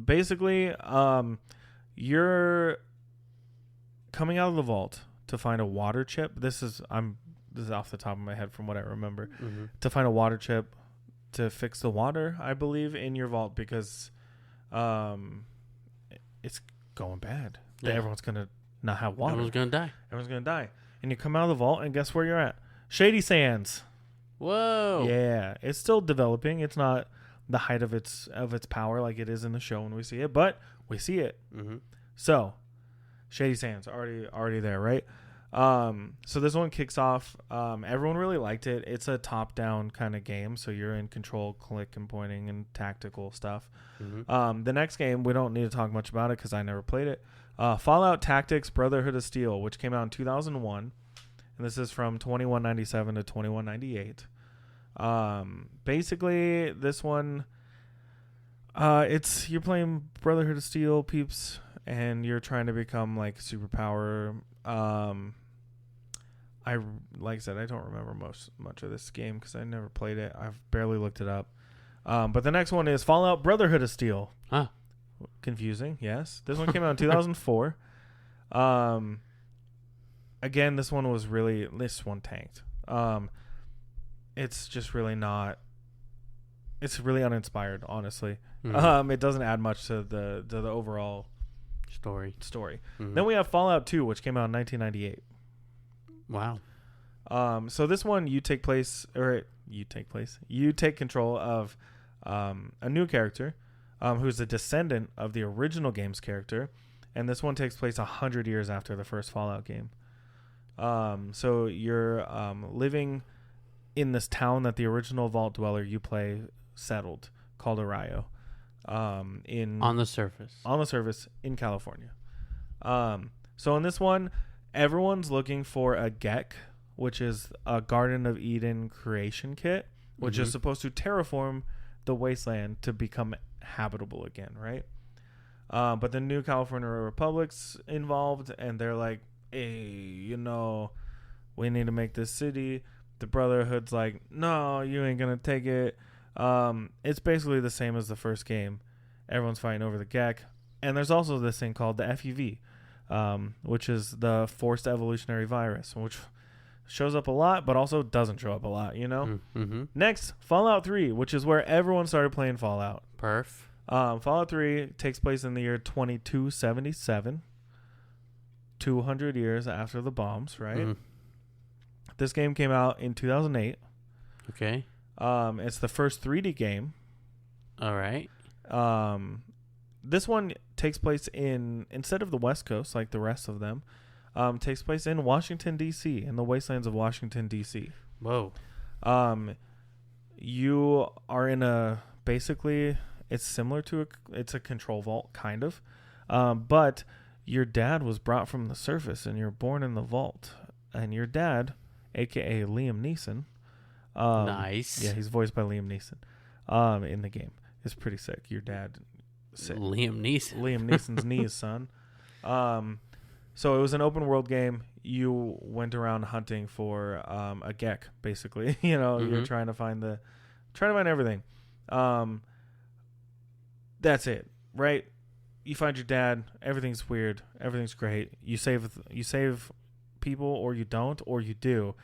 Basically, you're coming out of the vault to find a water chip. This is off the top of my head from what I remember. Mm-hmm. To find a water chip to fix the water, I believe, in your vault because it's going bad. Yeah. Everyone's gonna not have water. Everyone's gonna die. Everyone's gonna die. And you come out of the vault, and guess where you're at? Shady Sands. Whoa. Yeah, it's still developing. It's not the height of its power like it is in the show when we see it, but we see it. Mm-hmm. So, Shady Sands already there, right? So this one kicks off. Everyone really liked it. It's a top-down kind of game, so you're in control, click and pointing, and tactical stuff. Mm-hmm. The next game, we don't need to talk much about it because I never played it. Fallout Tactics Brotherhood of Steel, which came out in 2001. And this is from 2197 to 2198. Basically, this one, you're playing Brotherhood of Steel peeps, and you're trying to become like superpower. Like I said, I don't remember much of this game because I never played it. I've barely looked it up. But the next one is Fallout Brotherhood of Steel. Huh. Confusing, yes. This one came out in 2004. Again, this one tanked. It's just really not. It's really uninspired, honestly. Mm-hmm. It doesn't add much to the overall Story. Mm-hmm. Then we have Fallout 2, which came out in 1998. Wow. So this one you take control of a new character who's a descendant of the original game's character, and this one takes place 100 years after the first Fallout game. So you're living in this town that the original Vault Dweller you play settled, called Arroyo, on the surface in California. So in this one, everyone's looking for a GECK, which is a Garden of Eden creation kit, which is supposed to terraform the wasteland to become habitable again, right? But the new California Republic's involved, and they're like, hey, we need to make this city. The Brotherhood's like, no, you ain't gonna take it. It's basically the same as the first game. Everyone's fighting over the GECK. And there's also this thing called the FEV, which is the forced evolutionary virus, which shows up a lot, but also doesn't show up a lot, Mm-hmm. Next, Fallout 3, which is where everyone started playing Fallout. Perf. Fallout 3 takes place in the year 2277, 200 years after the bombs, right? Mm-hmm. This game came out in 2008. Okay. It's the first 3D game. All right. This one takes place instead of the West Coast, like the rest of them, takes place in Washington, D.C., in the wastelands of Washington, D.C. Whoa. You are basically, it's similar to it's a control vault, kind of. But your dad was brought from the surface, and you're born in the vault. And your dad, a.k.a. Liam Neeson. Nice. Yeah, he's voiced by Liam Neeson in the game. It's pretty sick. Your dad... Sick. Liam Neeson's knees, son. So it was an open world game. You went around hunting for a GECK, basically. You're trying to find everything. That's it, right? You find your dad. Everything's weird. Everything's great. You save people, or you don't, or you do.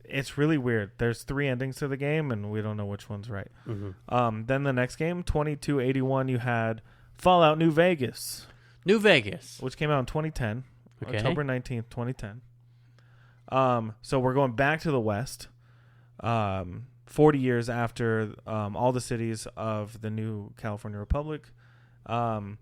It's really weird. There's 3 endings to the game, and we don't know which one's right. Mm-hmm. Then the next game, 2281, you had Fallout New Vegas. Which came out in 2010. Okay. October 19th, 2010. So we're going back to the West. 40 years after all the cities of the new California Republic. We're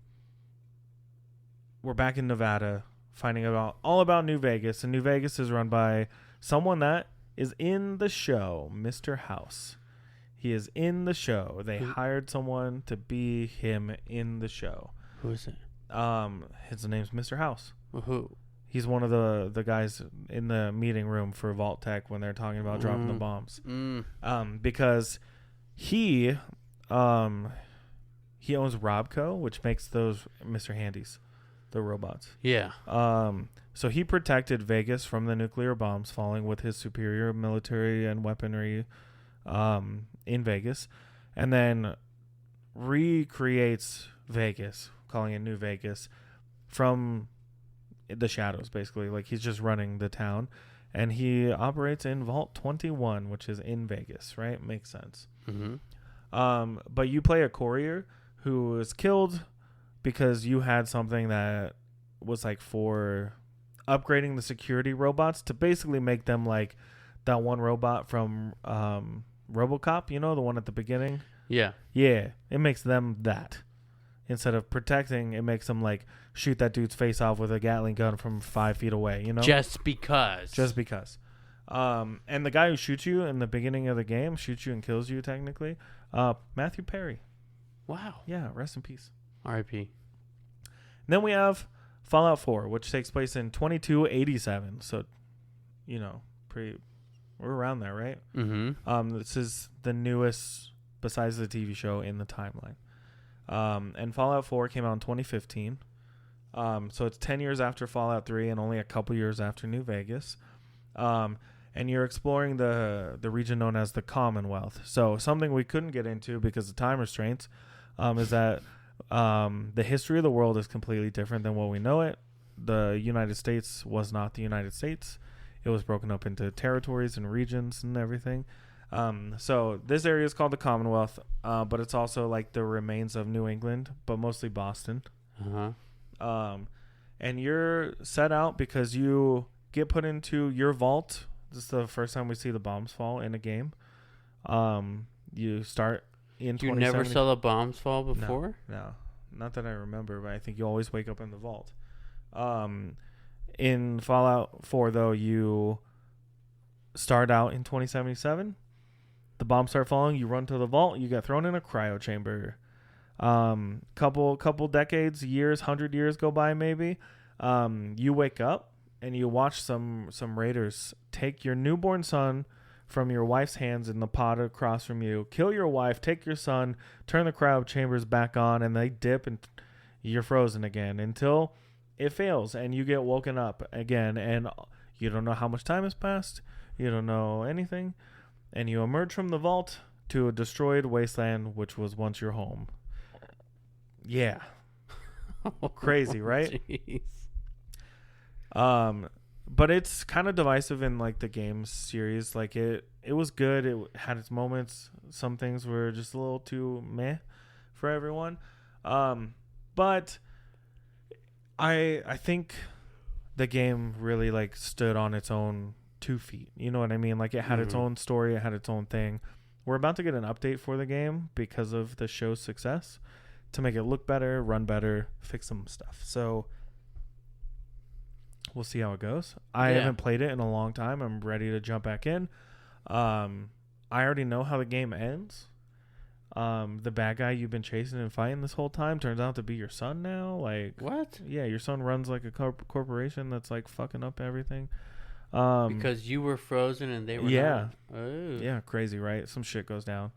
back in Nevada, finding all about New Vegas. And New Vegas is run by someone that is in the show, Mr. House. He is in the show. They hired someone to be him in the show. Who is it? His name's Mr. House. Who? He's one of the guys in the meeting room for Vault Tech when they're talking about dropping the bombs. Because he owns Robco, which makes those Mr. Handies, the robots. Yeah. So he protected Vegas from the nuclear bombs falling with his superior military and weaponry in Vegas, and then recreates Vegas, calling it New Vegas, from the shadows, basically. Like, he's just running the town, and he operates in Vault 21, which is in Vegas, right? Makes sense. But you play a courier who was killed because you had something that was like for upgrading the security robots to basically make them like that one robot from RoboCop, you know, the one at the beginning. Yeah, it makes them that. Instead of protecting, it makes them like shoot that dude's face off with a Gatling gun from 5 feet away, you know? Just because. And the guy who shoots you in the beginning of the game, shoots you and kills you technically, Matthew Perry. Wow. Yeah, rest in peace. R.I.P. Then we have Fallout 4, which takes place in 2287. So, you know, we're around there, right? This is the newest, besides the TV show, in the timeline. And Fallout 4 came out in 2015. So it's 10 years after Fallout 3 and only a couple years after New Vegas. And you're exploring the region known as the Commonwealth. So something we couldn't get into because of time restraints is that the history of the world is completely different than what we know it. The United States was not the United States. It was broken up into territories and regions and everything. So this area is called the Commonwealth, but it's also like the remains of New England, but mostly Boston. And you're set out because you get put into your vault. This is the first time we see the bombs fall in a game. You start in. You never saw the bombs fall before? No, not that I remember, but I think you always wake up in the vault. In Fallout 4, though, you start out in 2077. The bombs start falling. You run to the vault. You get thrown in a cryo chamber. Couple decades, years, 100 years go by, maybe. You wake up and you watch some raiders take your newborn son from your wife's hands in the pod across from you, kill your wife, take your son, turn the cryo chambers back on, and they dip and you're frozen again until it fails and you get woken up again, and you don't know how much time has passed. You don't know anything. And you emerge from the vault to a destroyed wasteland, which was once your home. Yeah. Crazy, right? But it's kind of divisive in like the game series. Like it was good. It had its moments. Some things were just a little too meh for everyone. But I think the game really like stood on its own 2 feet. You know what I mean? Like it had its own story. It had its own thing. We're about to get an update for the game because of the show's success to make it look better, run better, fix some stuff. So we'll see how it goes. I haven't played it in a long time. I'm ready to jump back in. I already know how the game ends. The bad guy you've been chasing and fighting this whole time turns out to be your son now. Like what? Yeah, your son runs like a corporation that's like fucking up everything. Because you were frozen and they were not. Oh. Yeah, crazy, right? Some shit goes down.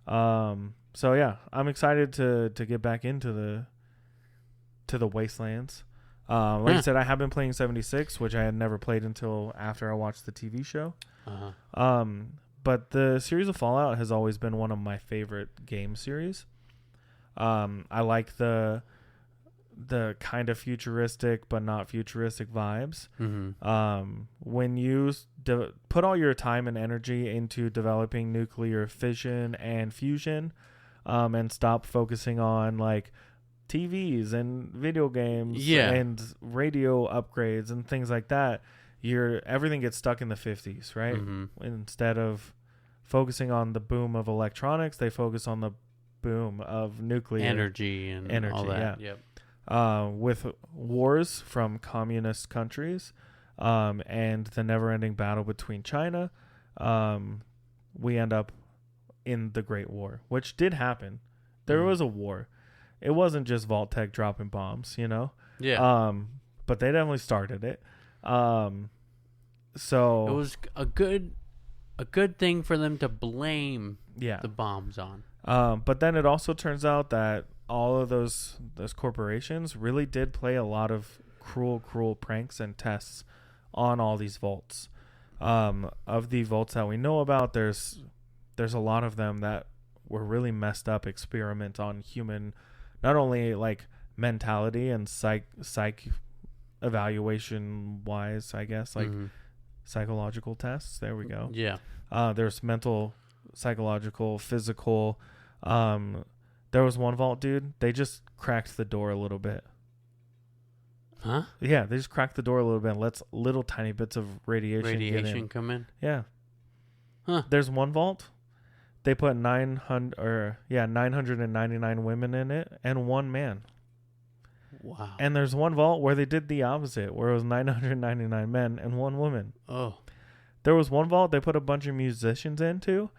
So yeah, I'm excited to get back into the wastelands. Like I said, I have been playing 76, which I had never played until after I watched the TV show. But the series of Fallout has always been one of my favorite game series. I like the kind of futuristic but not futuristic vibes. When you put all your time and energy into developing nuclear fission and fusion, and stop focusing on like TVs and video games and radio upgrades and things like that, everything gets stuck in the 50s, right? Instead of focusing on the boom of electronics, they focus on the boom of nuclear energy and all that. With wars from communist countries, and the never-ending battle between China, we end up in the Great War, which did happen. There was a war. It wasn't just Vault-Tec dropping bombs, you know? But they definitely started it. So it was a good thing for them to blame the bombs on. But then it also turns out that all of those corporations really did play a lot of cruel pranks and tests on all these vaults. Of the vaults that we know about, there's there's a lot of them that were really messed up experiments on human, not only like mentality and psych evaluation wise, I guess, like psychological tests. There we go. Yeah. There's mental, psychological, physical. There was one vault, dude. They just cracked the door a little bit. Huh? Yeah, they just cracked the door a little bit and lets little tiny bits of radiation get in. Come in? Yeah. Huh. There's one vault. They put 999 women in it and one man. Wow. And there's one vault where they did the opposite, where it was 999 men and one woman. Oh. There was one vault they put a bunch of musicians into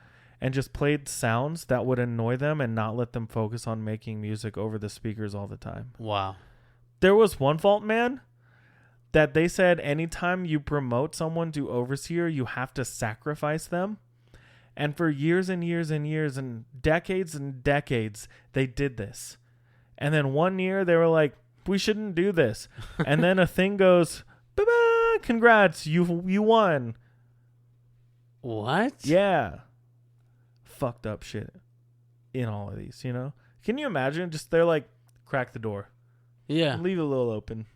and just played sounds that would annoy them and not let them focus on making music over the speakers all the time. Wow. There was one vault, man, that they said anytime you promote someone to overseer, you have to sacrifice them. And for years and years and years and decades, they did this. And then one year they were like, we shouldn't do this. And then a thing goes, bye-bye, congrats, you won. What? Yeah. Fucked up shit in all of these, you know? Can you imagine? Just they're like, crack the door. Yeah. Leave it a little open.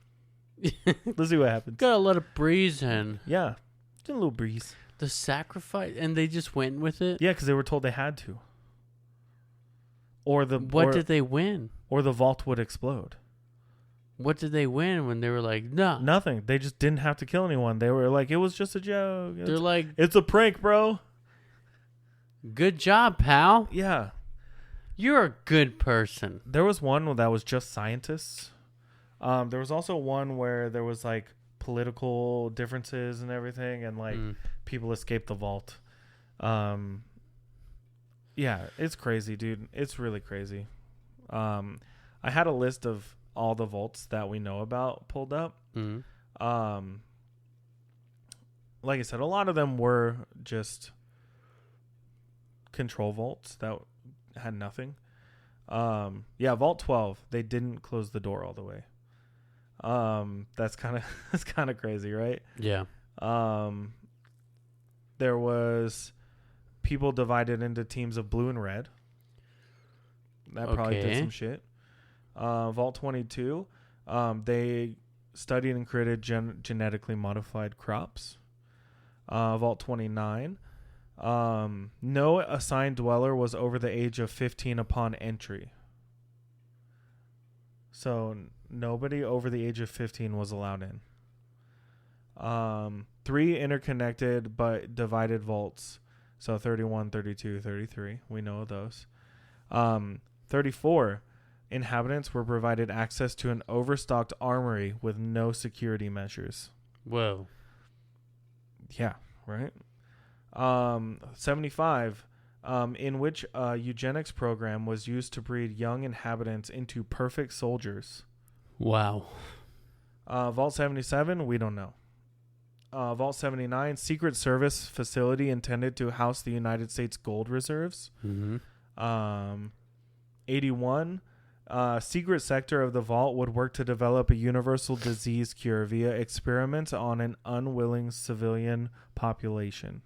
Let's see what happens. Gotta let it breeze in. Yeah. Just a little breeze. The sacrifice, and they just went with it? Yeah, because they were told they had to. Or What did they win? Or the vault would explode. What did they win when they were like, no? Nothing. They just didn't have to kill anyone. They were like, it was just a joke. They're like, it's a prank, bro. Good job, pal. Yeah. You're a good person. There was one that was just scientists. There was also one where there was like political differences and everything, and like people escaped the vault. Yeah, it's crazy, dude. It's really crazy. I had a list of all the vaults that we know about pulled up. Like I said, a lot of them were just control vaults that had nothing. Yeah, Vault 12, they didn't close the door all the way. That's kind of crazy, right? Yeah. There was people divided into teams of blue and red. That probably did some shit. Vault 22, they studied and created genetically modified crops. Vault 29, no assigned dweller was over the age of 15 upon entry. So nobody over the age of 15 was allowed in. 3 interconnected but divided vaults. So 31, 32, 33. We know those. 34 inhabitants were provided access to an overstocked armory with no security measures. Whoa. Yeah, right? 75, in which a eugenics program was used to breed young inhabitants into perfect soldiers. Wow. Vault 77, we don't know. Vault 79, Secret Service facility intended to house the United States gold reserves. 81, secret sector of the vault would work to develop a universal disease cure via experiments on an unwilling civilian population.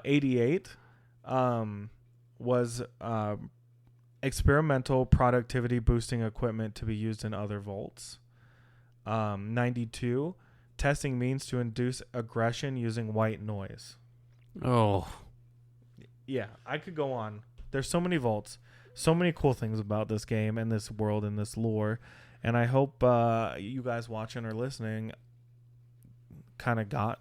88 was experimental productivity boosting equipment to be used in other vaults. 92, testing means to induce aggression using white noise. Oh. Yeah, I could go on. There's so many vaults, so many cool things about this game and this world and this lore, and I hope you guys watching or listening kind of got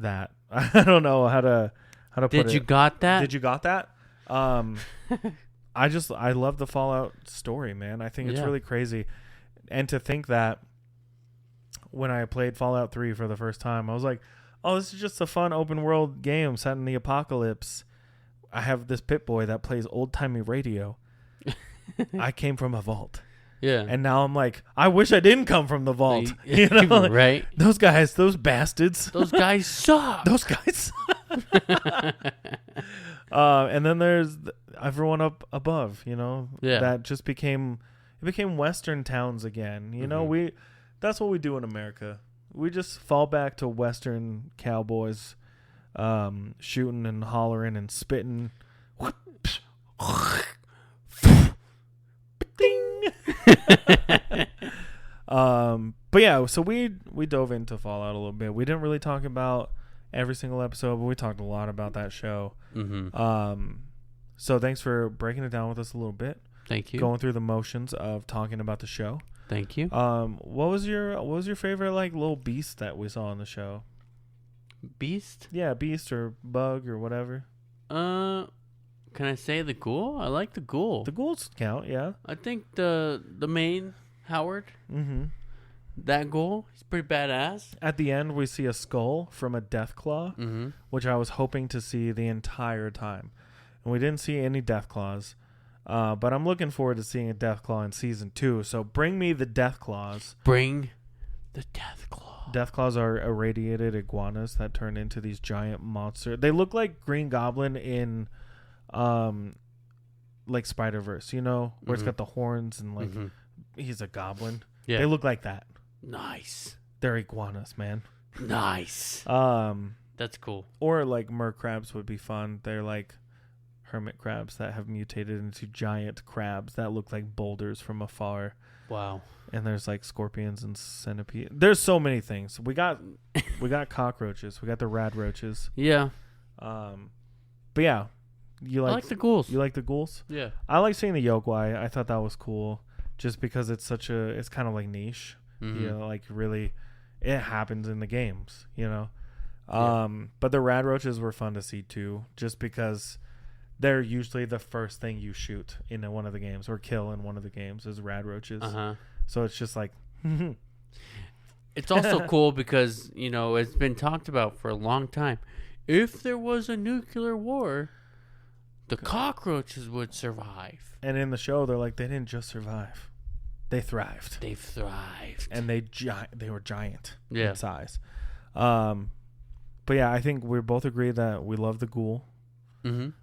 that. I don't know how to put it. Did you got that? Did you got that? I love the Fallout story, man. I think it's really crazy. And to think that when I played Fallout 3 for the first time, I was like, oh, this is just a fun open world game set in the apocalypse. I have this Pip-Boy that plays old-timey radio. I came from a vault. Yeah. And now I'm like, I wish I didn't come from the vault. You know? Like, right. Those guys, those bastards. Those guys suck. Those guys suck. And then there's everyone up above, you know? Yeah. That just became Western towns again. You know, that's what we do in America. We just fall back to Western cowboys shooting and hollering and spitting. But yeah, so we dove into Fallout a little bit. We didn't really talk about every single episode, but we talked a lot about that show. So thanks for breaking it down with us a little bit. Thank you. Going through the motions of talking about the show. Thank you. What was your favorite like little beast that we saw on the show? Beast? Yeah, beast or bug or whatever. Can I say the ghoul? I like the ghoul. The ghouls count, yeah. I think the main Howard. That ghoul, he's pretty badass. At the end, we see a skull from a death claw, which I was hoping to see the entire time, and we didn't see any death claws. But I'm looking forward to seeing a death claw in season 2. So bring me the death claws. Bring the death claw. Death claws are irradiated iguanas that turn into these giant monsters. They look like Green Goblin in, like Spider-Verse, you know, where it's got the horns and like he's a goblin. Yeah. They look like that. Nice. They're iguanas, man. Nice. That's cool. Or like mer crabs would be fun. They're like hermit crabs that have mutated into giant crabs that look like boulders from afar. Wow. And there's like scorpions and centipedes. There's so many things. We got cockroaches. We got the rad roaches. Yeah. But yeah, I like the ghouls. You like the ghouls? Yeah. I like seeing the Yokwai. I thought that was cool, just because it's kind of like niche. You know, like really, it happens in the games. You know, but the rad roaches were fun to see too, just because they're usually the first thing you shoot in one of the games or kill in one of the games is rad roaches. So it's just like. It's also cool because, you know, it's been talked about for a long time. If there was a nuclear war, the cockroaches would survive. And in the show, they're like, they didn't just survive. They thrived. They've thrived. And they were giant in size. But yeah, I think we both agree that we love the ghoul.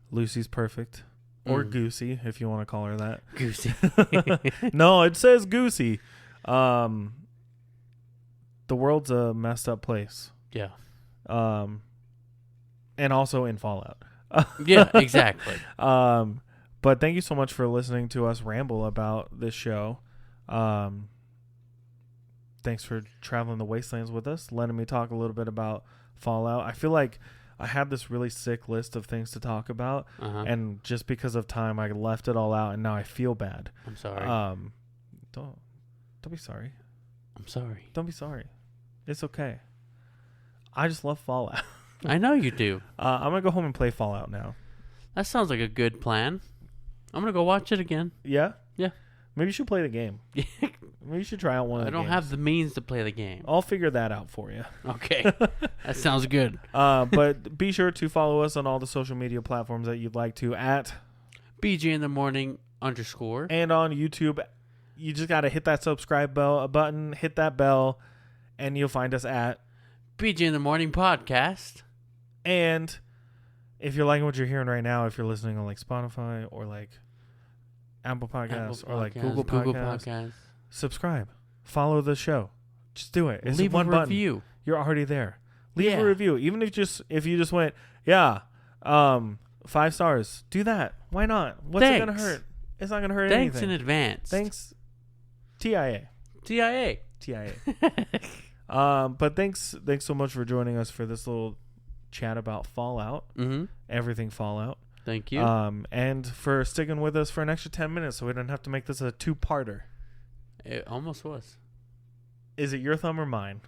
Lucy's perfect. Or Goosey, if you want to call her that. Goosey. No, it says Goosey. The world's a messed up place. Yeah. And also in Fallout. Yeah, exactly. But thank you so much for listening to us ramble about this show. Thanks for traveling the wastelands with us, letting me talk a little bit about Fallout. I feel like I had this really sick list of things to talk about, and just because of time, I left it all out, and now I feel bad. I'm sorry. Don't be sorry. I'm sorry. Don't be sorry. It's okay. I just love Fallout. I know you do. I'm gonna go home and play Fallout now. That sounds like a good plan. I'm gonna go watch it again. Yeah? Yeah. Maybe you should play the game. Maybe you should try out one of the games. I don't have the means to play the game. I'll figure that out for you. Okay. That sounds good. But be sure to follow us on all the social media platforms that you'd like to at BG in the Morning _ and on YouTube. You just got to hit that subscribe button, hit that bell, and you'll find us at BG in the Morning Podcast. And if you're liking what you're hearing right now, if you're listening on like Spotify or like Apple Podcasts or like Google Podcasts, subscribe, follow the show. Just do it. It's Leave one a review. Button. You're already there. Leave a review, even if you just went 5 stars. Do that. Why not? What's it gonna hurt? It's not gonna hurt anything. Thanks in advance. Thanks. TIA. But thanks so much for joining us for this little chat about Fallout. Everything Fallout. Thank you. And for sticking with us for an extra 10 minutes so we don't have to make this a 2-parter. It almost was. Is it your thumb or mine?